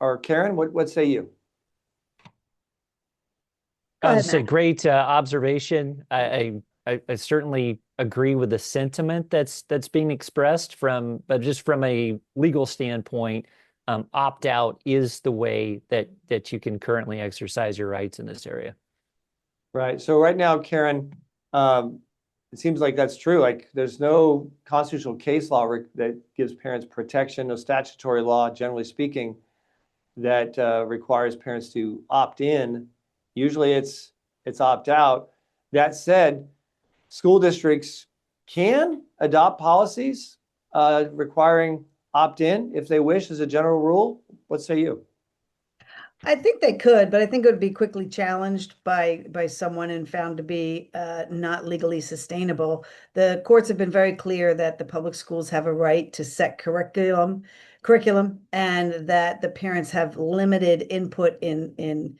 A: or Karen, what say you?
D: It's a great observation. I certainly agree with the sentiment that's being expressed but just from a legal standpoint, opt out is the way that you can currently exercise your rights in this area.
A: Right. So right now, Karen, it seems like that's true. Like there's no constitutional case law that gives parents protection, no statutory law, generally speaking, that requires parents to opt in. Usually it's opt out. That said, school districts can adopt policies requiring opt in if they wish as a general rule. What say you?
C: I think they could, but I think it would be quickly challenged by someone and found to be not legally sustainable. The courts have been very clear that the public schools have a right to set curriculum, and that the parents have limited input in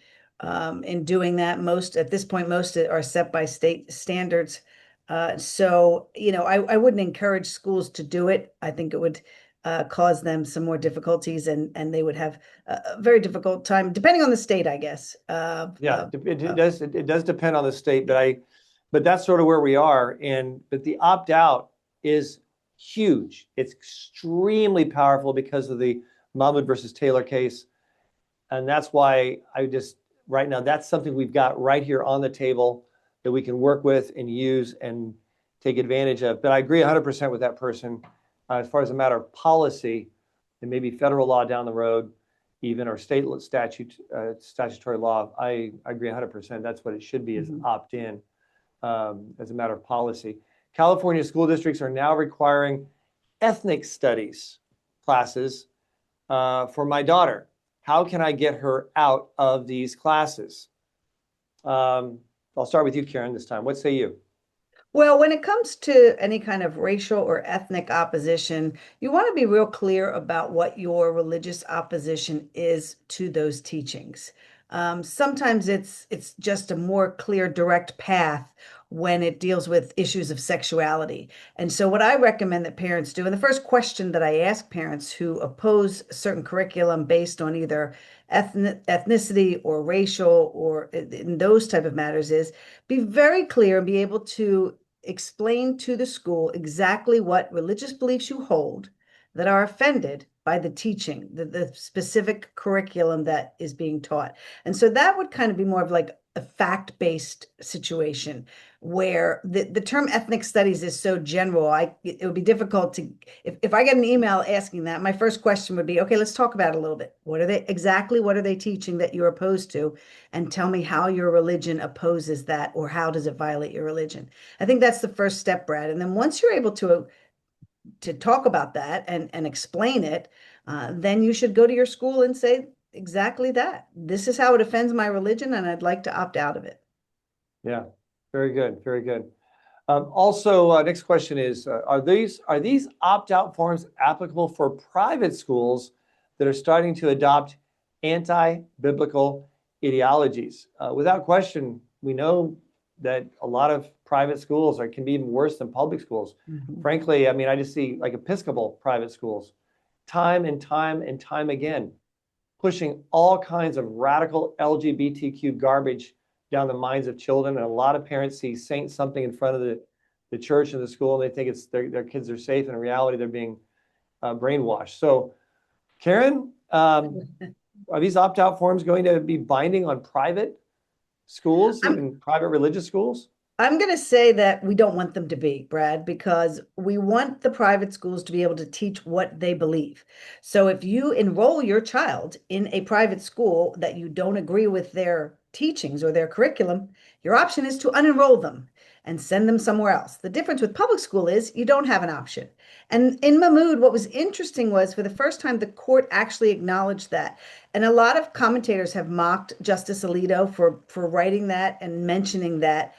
C: doing that. Most at this point, most are set by state standards. So, I wouldn't encourage schools to do it. I think it would cause them some more difficulties, and they would have a very difficult time, depending on the state, I guess.
A: It does depend on the state, but that's sort of where we are. But the opt out is huge. It's extremely powerful because of the Mahmoud versus Taylor case, and that's why right now that's something we've got right here on the table that we can work with and use and take advantage of. But I agree 100% with that person. As far as a matter of policy, and maybe federal law down the road, even, or state statutory law, I agree 100%. That's what it should be, is opt-in as a matter of policy. California school districts are now requiring ethnic studies classes for my daughter. How can I get her out of these classes? I'll start with you, Karen, this time. What say you?
C: Well, when it comes to any kind of racial or ethnic opposition, you want to be real clear about what your religious opposition is to those teachings. Sometimes it's just a more clear, direct path when it deals with issues of sexuality. And so what I recommend that parents do, and the first question that I ask parents who oppose certain curriculum based on either ethnicity or racial or in those type of matters, is be very clear and be able to explain to the school exactly what religious beliefs you hold that are offended by the teaching, the specific curriculum that is being taught. And so that would kind of be more of like a fact-based situation where the term ethnic studies is so general. It would be difficult to, if I get an email asking that, my first question would be, okay, let's talk about it a little bit. What are they teaching that you're opposed to? And tell me how your religion opposes that, or how does it violate your religion? I think that's the first step, Brad. And then once you're able to talk about that and explain it, then you should go to your school and say exactly that. This is how it offends my religion, and I'd like to opt out of it.
A: Yeah, very good, very good. Also, next question is, are these opt-out forms applicable for private schools that are starting to adopt anti-biblical ideologies? Without question, we know that a lot of private schools can be even worse than public schools.
C: Mhm.
A: Frankly, I mean, I just see like Episcopal private schools, time and time and time again, pushing all kinds of radical LGBTQ garbage down the minds of children. And a lot of parents see something in front of the church and the school, and they think it's their kids are safe. And in reality, they're being brainwashed. So, Karen, are these opt-out forms going to be binding on private schools, even private religious schools?
C: I'm going to say that we don't want them to be, Brad, because we want the private schools to be able to teach what they believe. So if you enroll your child in a private school that you don't agree with their teachings or their curriculum, your option is to unenroll them and send them somewhere else. The difference with public school is you don't have an option. And in Mahmoud, what was interesting was for the first time, the court actually acknowledged that. And a lot of commentators have mocked Justice Alito for writing that and mentioning that.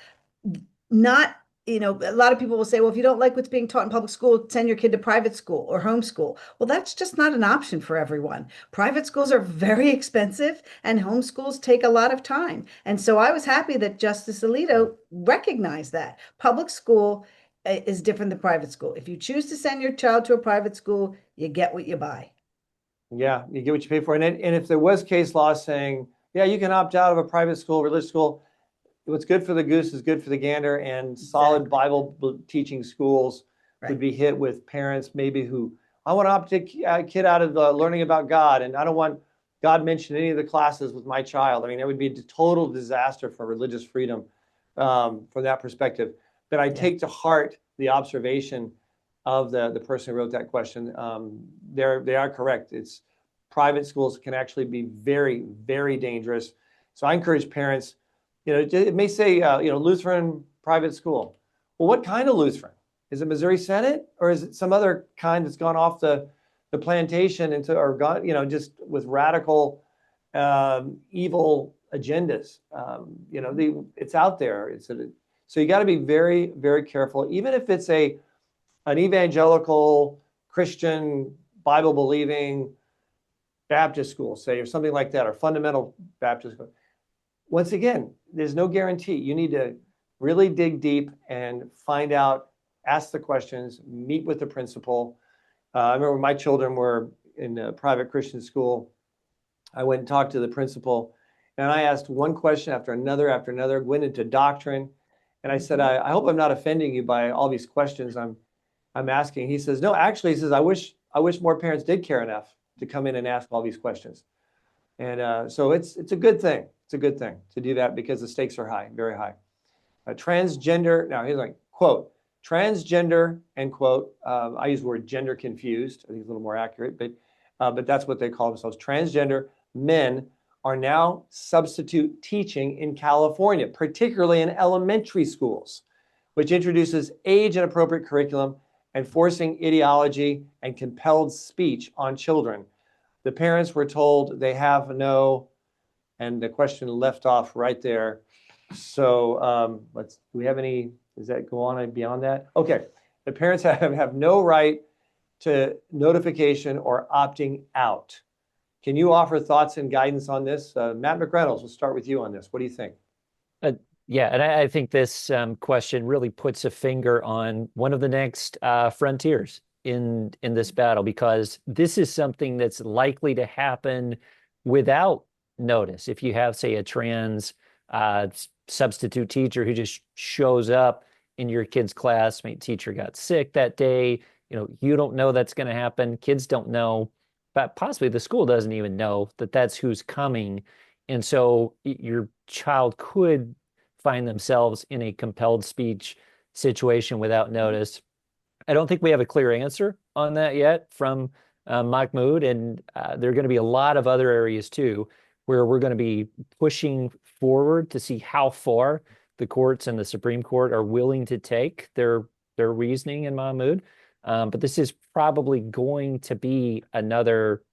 C: Not, a lot of people will say, well, if you don't like what's being taught in public school, send your kid to private school or homeschool. Well, that's just not an option for everyone. Private schools are very expensive and homeschools take a lot of time. And so I was happy that Justice Alito recognized that public school is different than private school. If you choose to send your child to a private school, you get what you buy.
A: Yeah, you get what you pay for. And if there was case law saying, yeah, you can opt out of a private school, religious school, what's good for the goose is good for the gander, and solid Bible teaching schools would be hit with parents maybe who, I want to opt a kid out of learning about God, and I don't want God mentioned in any of the classes with my child. I mean, that would be a total disaster for religious freedom from that perspective. But I take to heart the observation of the person who wrote that question. They are correct. It's private schools can actually be very, very dangerous. So I encourage parents, it may say, Lutheran private school. Well, what kind of Lutheran? Is it Missouri Synod, or is it some other kind that's gone off the plantation or gone, just with radical, evil agendas? It's out there. So you got to be very, very careful, even if it's an evangelical Christian Bible believing Baptist school, say, or something like that, or fundamental Baptist school. Once again, there's no guarantee. You need to really dig deep and find out, ask the questions, meet with the principal. I remember when my children were in a private Christian school, I went and talked to the principal, and I asked one question after another, went into doctrine. And I said, I hope I'm not offending you by all these questions I'm asking. He says, no, actually, he says, I wish more parents did care enough to come in and ask all these questions. And so it's a good thing. It's a good thing to do that because the stakes are high, very high. Transgender, now he's like, quote, transgender, end quote. I use the word gender confused. I think it's a little more accurate, but that's what they call themselves. Transgender men are now substitute teaching in California, particularly in elementary schools, which introduces age-inappropriate curriculum and forcing ideology and compelled speech on children. The parents were told they have no, and the question left off right there. So do we have any, does that go on beyond that? Okay, the parents have no right to notification or opting out. Can you offer thoughts and guidance on this? Matt McReynolds, we'll start with you on this. What do you think?
D: Yeah, and I think this question really puts a finger on one of the next frontiers in this battle, because this is something that's likely to happen without notice. If you have, say, a trans substitute teacher who just shows up in your kid's class, maybe teacher got sick that day, you don't know that's going to happen. Kids don't know, but possibly the school doesn't even know that that's who's coming And so your child could find themselves in a compelled speech situation without notice. I don't think we have a clear answer on that yet from Mahmoud, and there are going to be a lot of other areas too where we're going to be pushing forward to see how far the courts and the Supreme Court are willing to take their reasoning in Mahmoud. But this is probably going to be another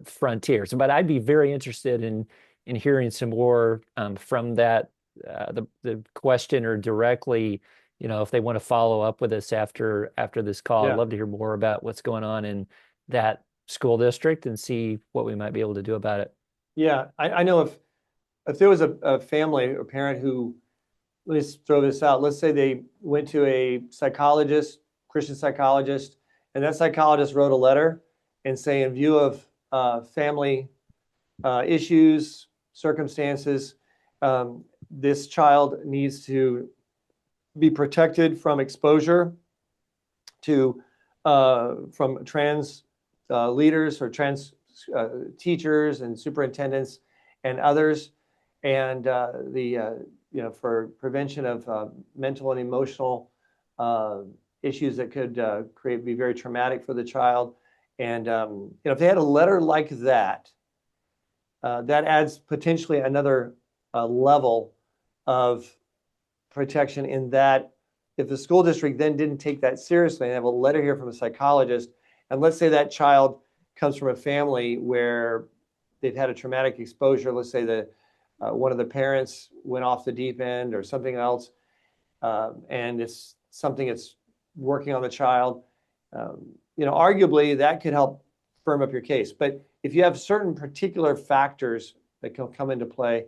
D: frontier. So, but I'd be very interested in hearing some more from that the questioner directly. You know, if they want to follow up with us after this call, I'd
A: Yeah.
D: love to hear more about what's going on in that school district and see what we might be able to do about it.
A: Yeah, I know if there was a family or parent who, let's throw this out. Let's say they went to a psychologist, Christian psychologist, and that psychologist wrote a letter and say, in view of family issues, circumstances, this child needs to be protected from exposure to from trans leaders or trans teachers and superintendents and others, and for prevention of mental and emotional issues that could be very traumatic for the child. And if they had a letter like that, that adds potentially another level of protection, in that if the school district then didn't take that seriously and have a letter here from a psychologist, and let's say that child comes from a family where they've had a traumatic exposure, let's say that one of the parents went off the deep end or something else, and it's something that's working on the child, arguably that could help firm up your case. But if you have certain particular factors that can come into play,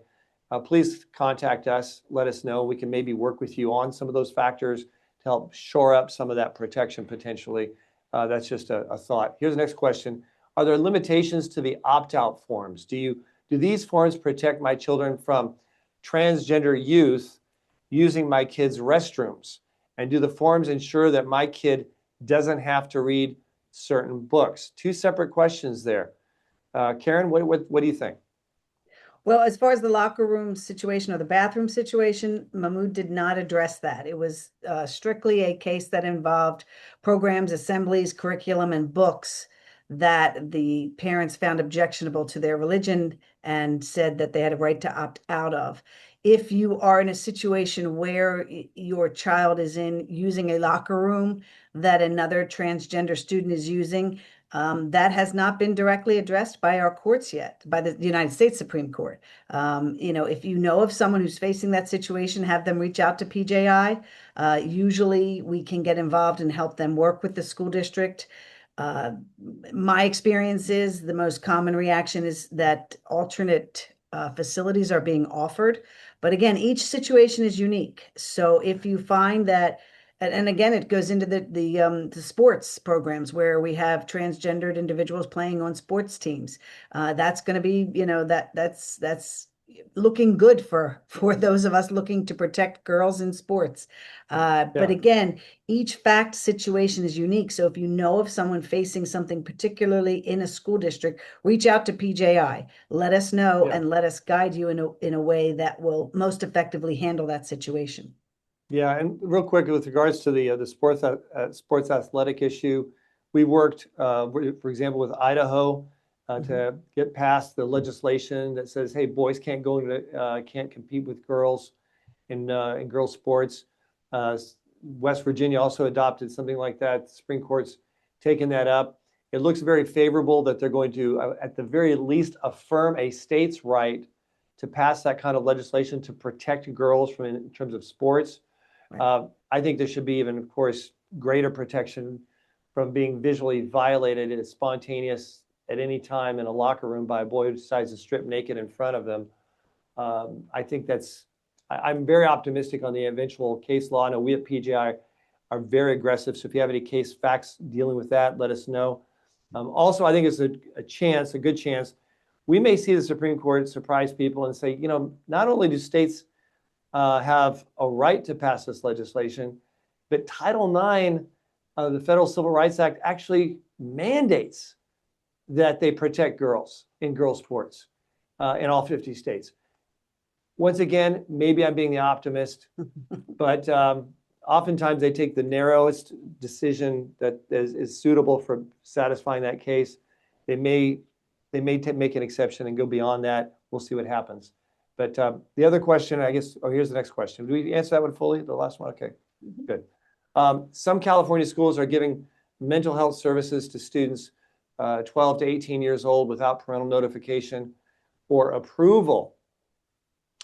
A: please contact us, let us know. We can maybe work with you on some of those factors to help shore up some of that protection potentially. That's just a thought. Here's the next question. Are there limitations to the opt-out forms? Do these forms protect my children from transgender youth using my kids' restrooms? And do the forms ensure that my kid doesn't have to read certain books? Two separate questions there. Karen, what do you think?
C: Well, as far as the locker room situation or the bathroom situation, Mahmoud did not address that. It was strictly a case that involved programs, assemblies, curriculum, and books that the parents found objectionable to their religion and said that they had a right to opt out of. If you are in a situation where your child is using a locker room that another transgender student is using, that has not been directly addressed by our courts yet, by the United States Supreme Court. If you know of someone who's facing that situation, have them reach out to PJI. Usually we can get involved and help them work with the school district. My experience is the most common reaction is that alternate facilities are being offered. But again, each situation is unique. So if you find that, and again, it goes into the sports programs where we have transgendered individuals playing on sports teams. That's going to be, that's looking good for those of us looking to protect girls in sports. But again, each fact situation is unique. So if you know of someone facing something particularly in a school district, reach out to PJI. Let us know and let us guide you in a way that will most effectively handle that situation.
A: Yeah, and real quick, with regards to the sports athletic issue, we worked, for example, with Idaho to get past the legislation that says, hey, boys can't can't compete with girls in girls' sports. West Virginia also adopted something like that. The Supreme Court's taken that up. It looks very favorable that they're going to, at the very least, affirm a state's right to pass that kind of legislation to protect girls in terms of sports. I think there should be even, of course, greater protection from being visually violated and spontaneous at any time in a locker room by a boy who decides to strip naked in front of them. I think I'm very optimistic on the eventual case law. I know we at PJI are very aggressive. So if you have any case facts dealing with that, let us know. Also, I think it's a good chance, we may see the Supreme Court surprise people and say, not only do states have a right to pass this legislation, but Title IX of the Federal Civil Rights Act actually mandates that they protect girls in girls' sports. in all 50 states. Once again, maybe I'm being the optimist, but oftentimes they take the narrowest decision that is suitable for satisfying that case. They may make an exception and go beyond that. We'll see what happens. But the other question, I guess, here's the next question. Do we answer that one fully? The last one? Okay, good. Some California schools are giving mental health services to students 12 to 18 years old without parental notification or approval.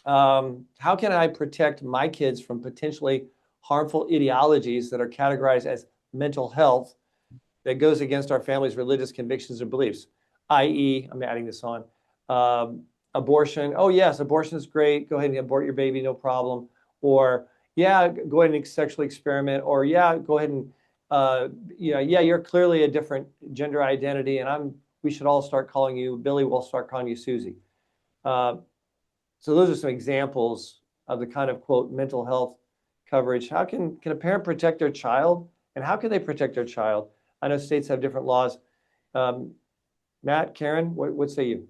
A: How can I protect my kids from potentially harmful ideologies that are categorized as mental health that goes against our family's religious convictions or beliefs? I.e., I'm adding this on, abortion. Oh, yes, abortion is great. Go ahead and abort your baby, no problem. Or, yeah, go ahead and sexually experiment. Or, yeah, go ahead and, yeah, you're clearly a different gender identity, and we should all start calling you Billy. We'll start calling you Susie. So those are some examples of the kind of, quote, mental health coverage. How can a parent protect their child? And how can they protect their child? I know states have different laws. Matt, Karen, what say you?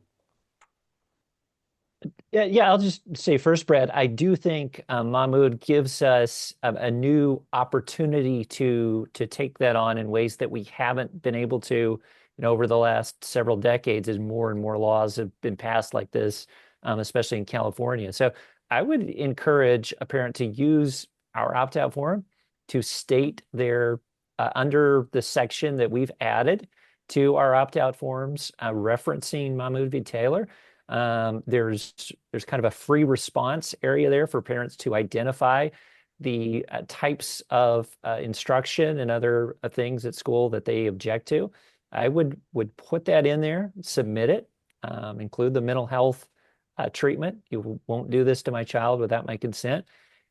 D: Yeah, I'll just say first, Brad, I do think Mahmoud gives us a new opportunity to take that on in ways that we haven't been able to, over the last several decades as more and more laws have been passed like this, especially in California. So I would encourage a parent to use our opt-out form to state their, under the section that we've added to our opt-out forms, referencing Mahmoud v. Taylor. There's kind of a free response area there for parents to identify the types of instruction and other things at school that they object to. I would put that in there, submit it, include the mental health treatment. You won't do this to my child without my consent,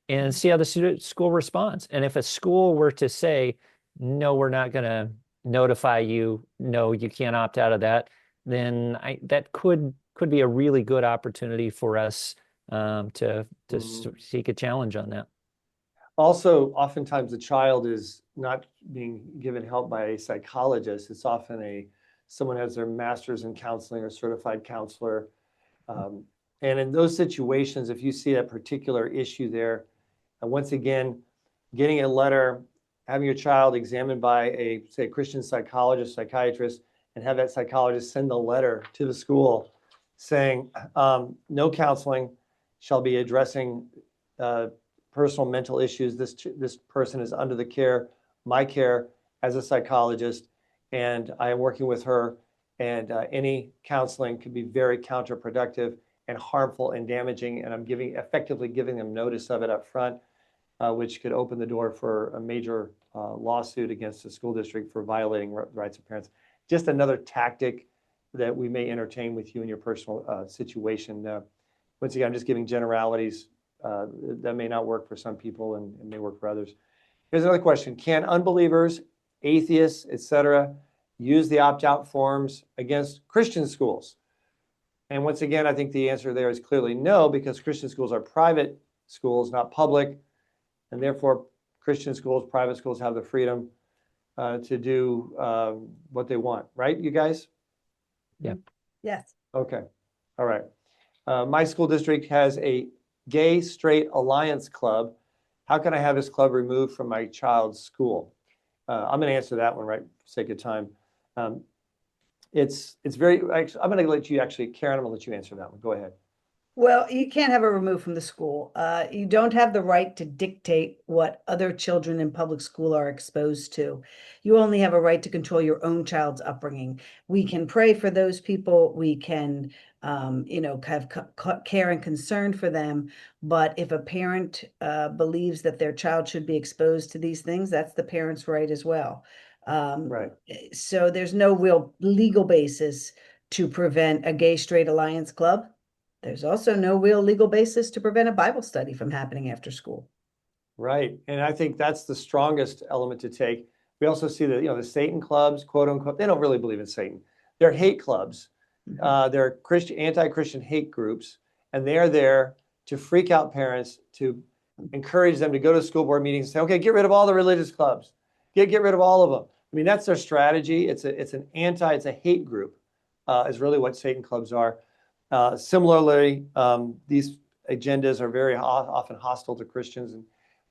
D: and see how the school responds. And if a school were to say, no, we're not going to notify you, no, you can't opt out of that, then that could be a really good opportunity for us to seek a challenge on that.
A: Also, oftentimes the child is not being given help by a psychologist. It's often someone has their master's in counseling or certified counselor. And in those situations, if you see that particular issue there, and once again, getting a letter, having your child examined by say, a Christian psychologist, psychiatrist, and have that psychologist send a letter to the school saying, no counseling shall be addressing personal mental issues. This person is under my care as a psychologist, and I am working with her, and any counseling could be very counterproductive and harmful and damaging, and I'm effectively giving them notice of it up front, which could open the door for a major lawsuit against the school district for violating rights of parents. Just another tactic that we may entertain with you in your personal situation. Once again, I'm just giving generalities. That may not work for some people and may work for others. Here's another question. Can unbelievers, atheists, etc., use the opt-out forms against Christian schools? And once again, I think the answer there is clearly no, because Christian schools are private schools, not public. And therefore, Christian schools, private schools have the freedom to do what they want. Right, you guys?
D: Yeah.
C: Yes.
A: Okay. All right. My school district has a gay straight alliance club. How can I have this club removed from my child's school? I'm going to answer that one right for sake of time. It's very, I'm going to let you actually, Karen, I'm going to let you answer that one. Go ahead.
C: Well, you can't have it removed from the school. You don't have the right to dictate what other children in public school are exposed to. You only have a right to control your own child's upbringing. We can pray for those people. We can, have care and concern for them. But if a parent believes that their child should be exposed to these things, that's the parent's right as well.
A: Right.
C: So there's no real legal basis to prevent a gay straight alliance club. There's also no real legal basis to prevent a Bible study from happening after school.
A: Right. And I think that's the strongest element to take. We also see that, the Satan clubs, quote unquote, they don't really believe in Satan. They're hate clubs. They're anti-Christian hate groups, and they are there to freak out parents, to encourage them to go to school board meetings and say, okay, get rid of all the religious clubs. Get rid of all of them. I mean, that's their strategy. It's a hate group, is really what Satan clubs are. Similarly, these agendas are very often hostile to Christians,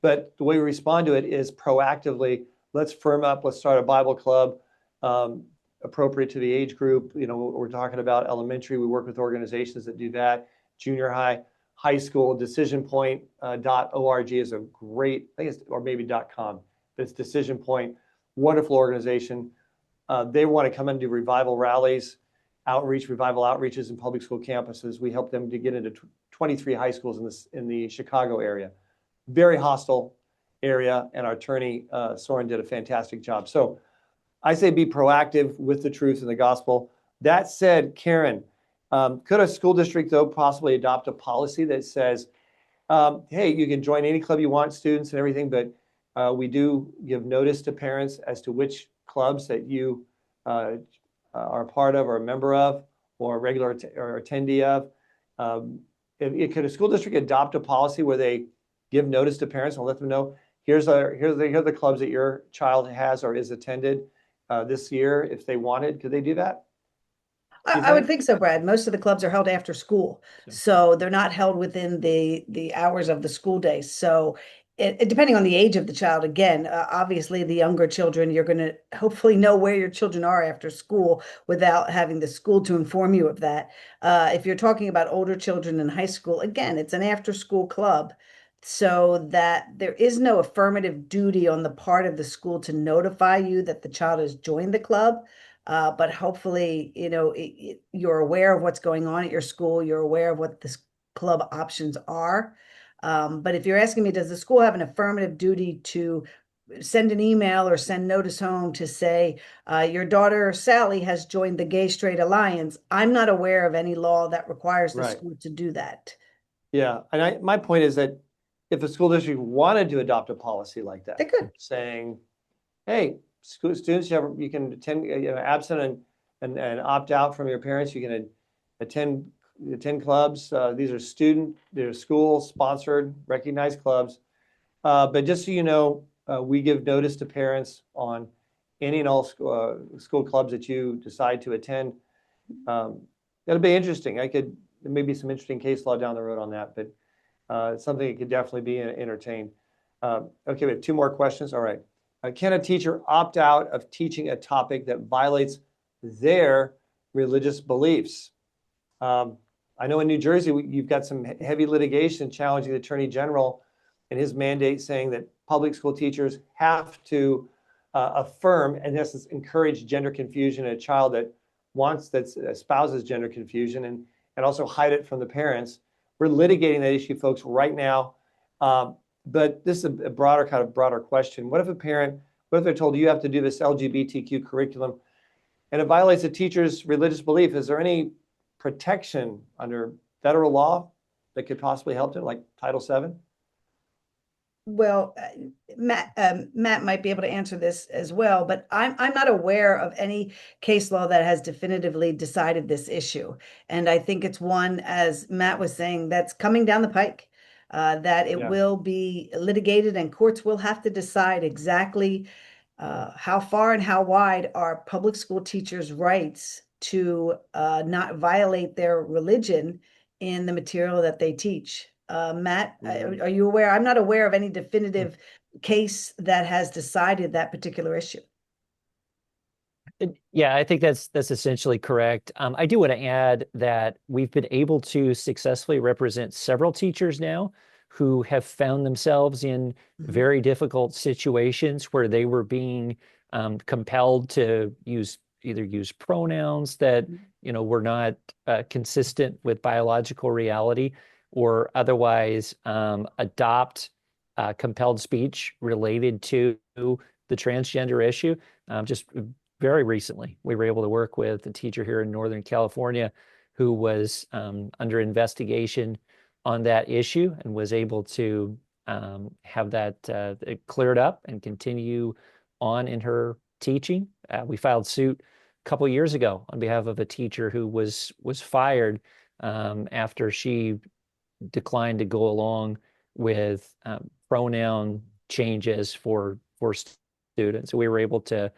A: but the way we respond to it is proactively. Let's firm up. Let's start a Bible club appropriate to the age group. We're talking about elementary. We work with organizations that do that. Junior high, high school. DecisionPoint.org is a great, I think it's, or maybe .com. But it's Decision Point, wonderful organization. They want to come and do revival rallies, revival outreaches in public school campuses. We help them to get into 23 high schools in the Chicago area. Very hostile area, and our attorney, Soren, did a fantastic job. So I say be proactive with the truth and the gospel. That said, Karen, could a school district, though, possibly adopt a policy that says, hey, you can join any club you want, students and everything, but we do give notice to parents as to which clubs that you are a part of or a member of or a regular or attendee of. Could a school district adopt a policy where they give notice to parents and let them know, here are the clubs that your child has or is attended this year if they wanted? Could they do that?
C: I would think so, Brad. Most of the clubs are held after school, so they're not held within the hours of the school day. So depending on the age of the child, again, obviously the younger children, you're going to hopefully know where your children are after school without having the school to inform you of that. If you're talking about older children in high school, again, it's an after-school club, so that there is no affirmative duty on the part of the school to notify you that the child has joined the club. But hopefully, you're aware of what's going on at your school. You're aware of what the club options are. But if you're asking me, does the school have an affirmative duty to send an email or send notice home to say, your daughter Sally has joined the Gay Straight Alliance? I'm not aware of any law that requires the school to do that.
A: Yeah, and my point is that if a school district wanted to adopt a policy like that,
C: they could,
A: saying, hey, students, you can attend, absent and opt out from your parents. You can attend clubs. They're school sponsored, recognized clubs. But just so you know, we give notice to parents on any and all school clubs that you decide to attend. That'll be interesting. There may be some interesting case law down the road on that, but it's something that could definitely be entertained. Okay, we have two more questions. All right. Can a teacher opt out of teaching a topic that violates their religious beliefs? I know in New Jersey, you've got some heavy litigation challenging the Attorney General and his mandate saying that public school teachers have to affirm and in essence encourage gender confusion in a child that espouses gender confusion and also hide it from the parents. We're litigating that issue, folks, right now. But this is a broader question. What if they're told you have to do this LGBTQ curriculum and it violates a teacher's religious belief? Is there any protection under federal law that could possibly help them, like Title VII?
C: Well, Matt might be able to answer this as well, but I'm not aware of any case law that has definitively decided this issue. And I think it's one, as Matt was saying, that's coming down the pike, that it will be litigated and courts will have to decide exactly how far and how wide are public school teachers' rights to not violate their religion in the material that they teach. Matt, are you aware? I'm not aware of any definitive case that has decided that particular issue.
D: Yeah, I think that's essentially correct. I do want to add that we've been able to successfully represent several teachers now who have found themselves in very difficult situations where they were being compelled to either use pronouns that were not consistent with biological reality, or otherwise adopt compelled speech related to the transgender issue. Just very recently, we were able to work with a teacher here in Northern California who was under investigation on that issue and was able to have that cleared up and continue on in her teaching. We filed suit a couple years ago on behalf of a teacher who was fired after she declined to go along with pronoun changes for students. So we were able to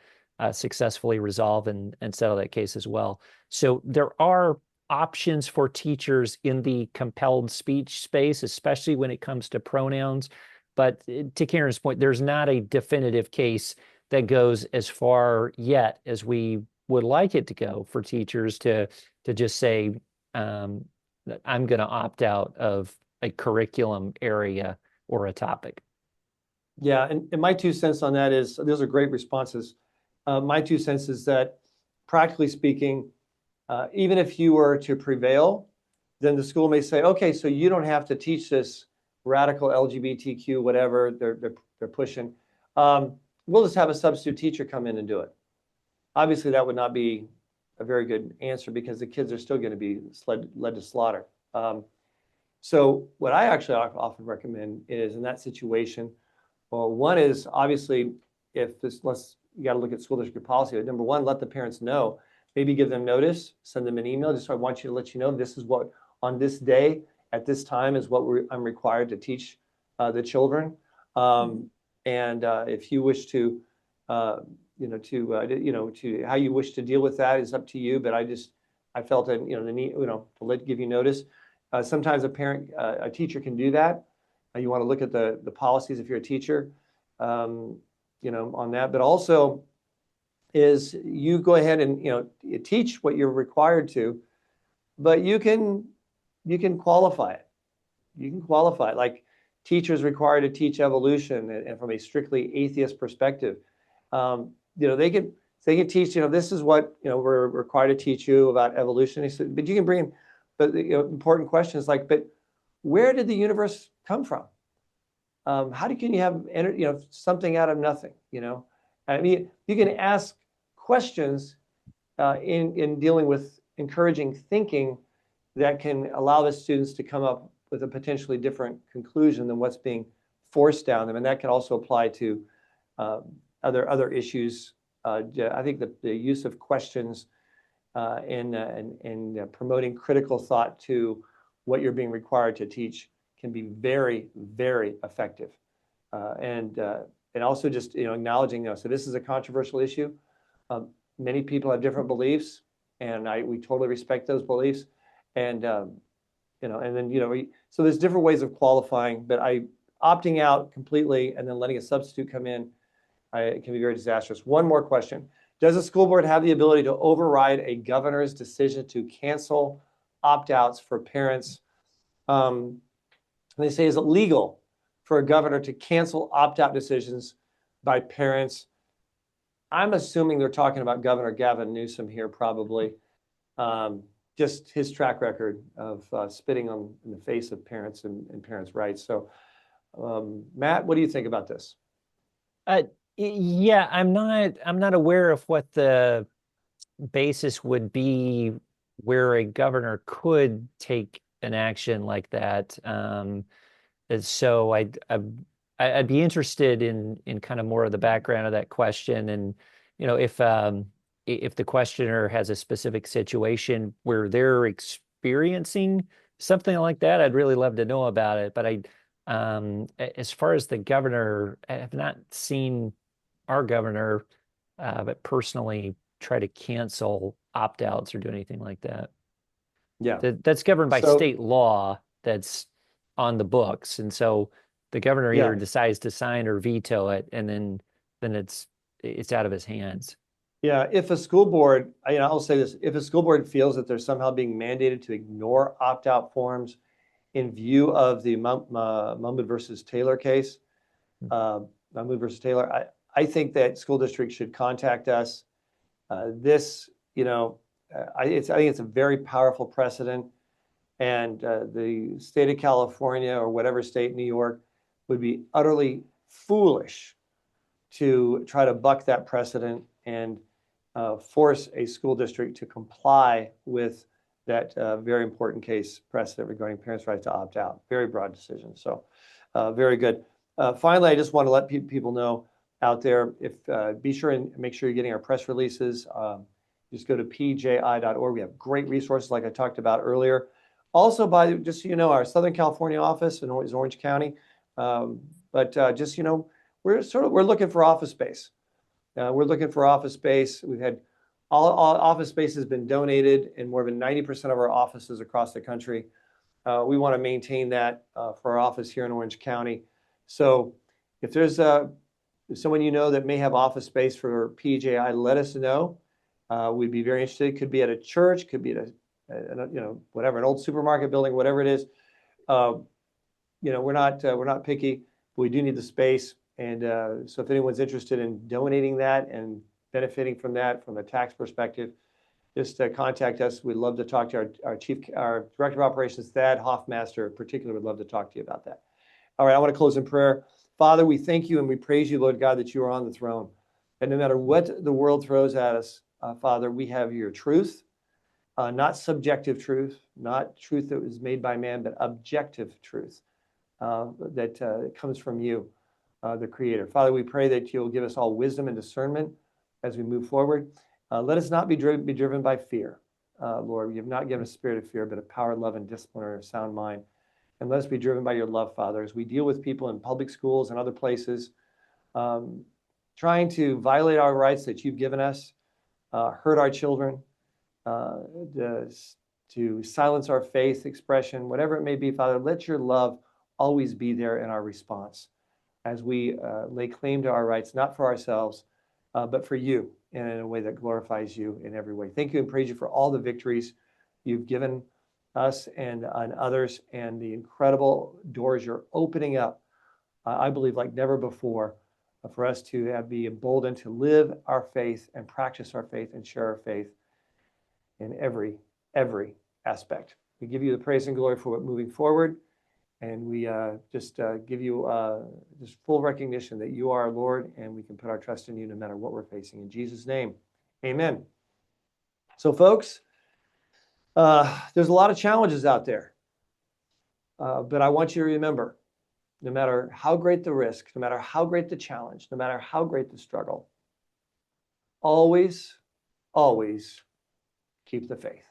D: successfully resolve and settle that case as well. So there are options for teachers in the compelled speech space, especially when it comes to pronouns. But to Karen's point, there's not a definitive case that goes as far yet as we would like it to go for teachers to just say, that I'm going to opt out of a curriculum area or a topic.
A: Yeah, and my 2 cents on that is, those are great responses. My 2 cents is that, practically speaking, even if you were to prevail, then the school may say, okay, so you don't have to teach this radical LGBTQ, whatever they're pushing. We'll just have a substitute teacher come in and do it. Obviously, that would not be a very good answer, because the kids are still going to be led to slaughter. So what I actually often recommend is, in that situation, well, one is obviously, if this, you got to look at school district policy. But number one, let the parents know. Maybe give them notice, send them an email. Just, I want you to let you know, this is what, on this day at this time, is what I'm required to teach the children. And if you wish to, to how you wish to deal with that is up to you. But I felt that, the need, to give you notice. Sometimes a teacher can do that. You want to look at the policies if you're a teacher, on that. But also is, you go ahead and, you teach what you're required to, but you can qualify it. You can qualify it. Like, teachers required to teach evolution, and from a strictly atheist perspective, they can teach, this is what, we're required to teach you about evolution. He said, but you can bring in, but the important questions like, but where did the universe come from? How can you have something out of nothing? I mean, you can ask questions in dealing with encouraging thinking that can allow the students to come up with a potentially different conclusion than what's being forced down them, and that can also apply to other issues. I think the use of questions and promoting critical thought to what you're being required to teach can be very, very effective. And also just acknowledging, so this is a controversial issue. Many people have different beliefs, and we totally respect those beliefs. And and then so there's different ways of qualifying, but opting out completely and then letting a substitute come in, it can be very disastrous. One more question. Does a school board have the ability to override a governor's decision to cancel opt-outs for parents? And they say, is it legal for a governor to cancel opt-out decisions by parents? I'm assuming they're talking about Governor Gavin Newsom here, probably. Just his track record of spitting in the face of parents and parents' rights. So, Matt, what do you think about this?
D: Yeah, I'm not aware of what the basis would be where a governor could take an action like that. And so I'd be interested in kind of more of the background of that question, and if the questioner has a specific situation where they're experiencing something like that, I'd really love to know about it. But as far as the governor, I have not seen our governor, but personally try to cancel opt-outs or do anything like that.
A: Yeah,
D: that's governed by state law that's on the books, and so the governor either decides to sign or veto it, and then it's out of his hands.
A: Yeah, if a school board, I'll say this, if a school board feels that they're somehow being mandated to ignore opt-out forms in view of the Mahmoud versus Taylor case, Mahmoud versus Taylor, I think that school districts should contact us. I think it's a very powerful precedent, and the state of California or whatever state, New York, would be utterly foolish to try to buck that precedent and force a school district to comply with that very important case precedent regarding parents' right to opt out. Very broad decision. So very good. Finally, I just want to let people know out there, be sure and make sure you're getting our press releases. Just go to pji.org. We have great resources like I talked about earlier. Also, just so you know, our Southern California office in Orange County. But just, we're looking for office space. We're looking for office space. We've had All office space has been donated in more than 90% of our offices across the country. We want to maintain that for our office here in Orange County. So if there's someone you know that may have office space for PJI, let us know. We'd be very interested. Could be at a church, could be at whatever, an old supermarket building, whatever it is. We're not picky, but we do need the space. And so if anyone's interested in donating that and benefiting from that from a tax perspective, just contact us. We'd love to talk to our Director of Operations, Thad Hoffmaster in particular, would love to talk to you about that. All right, I want to close in prayer. Father, we thank you and we praise you, Lord God, that you are on the throne. And no matter what the world throws at us, Father, we have your truth, not subjective truth, not truth that was made by man, but objective truth that comes from you, the Creator. Father, we pray that you'll give us all wisdom and discernment as we move forward. Let us not be driven by fear. Lord, you have not given a spirit of fear, but a power, love, and discipline, or a sound mind. And let us be driven by your love, Father, as we deal with people in public schools and other places, trying to violate our rights that you've given us, hurt our children, to silence our faith expression, whatever it may be, Father. Let your love always be there in our response as we lay claim to our rights, not for ourselves, but for you, and in a way that glorifies you in every way. Thank you and praise you for all the victories you've given us and others, and the incredible doors you're opening up, I believe like never before, for us to be emboldened to live our faith and practice our faith and share our faith in every aspect. We give you the praise and glory for it moving forward, and we just give you just full recognition that you are our Lord, and we can put our trust in you no matter what we're facing. In Jesus' name, amen. So folks, there's a lot of challenges out there, but I want you to remember, no matter how great the risk, no matter how great the challenge, no matter how great the struggle, always keep the faith.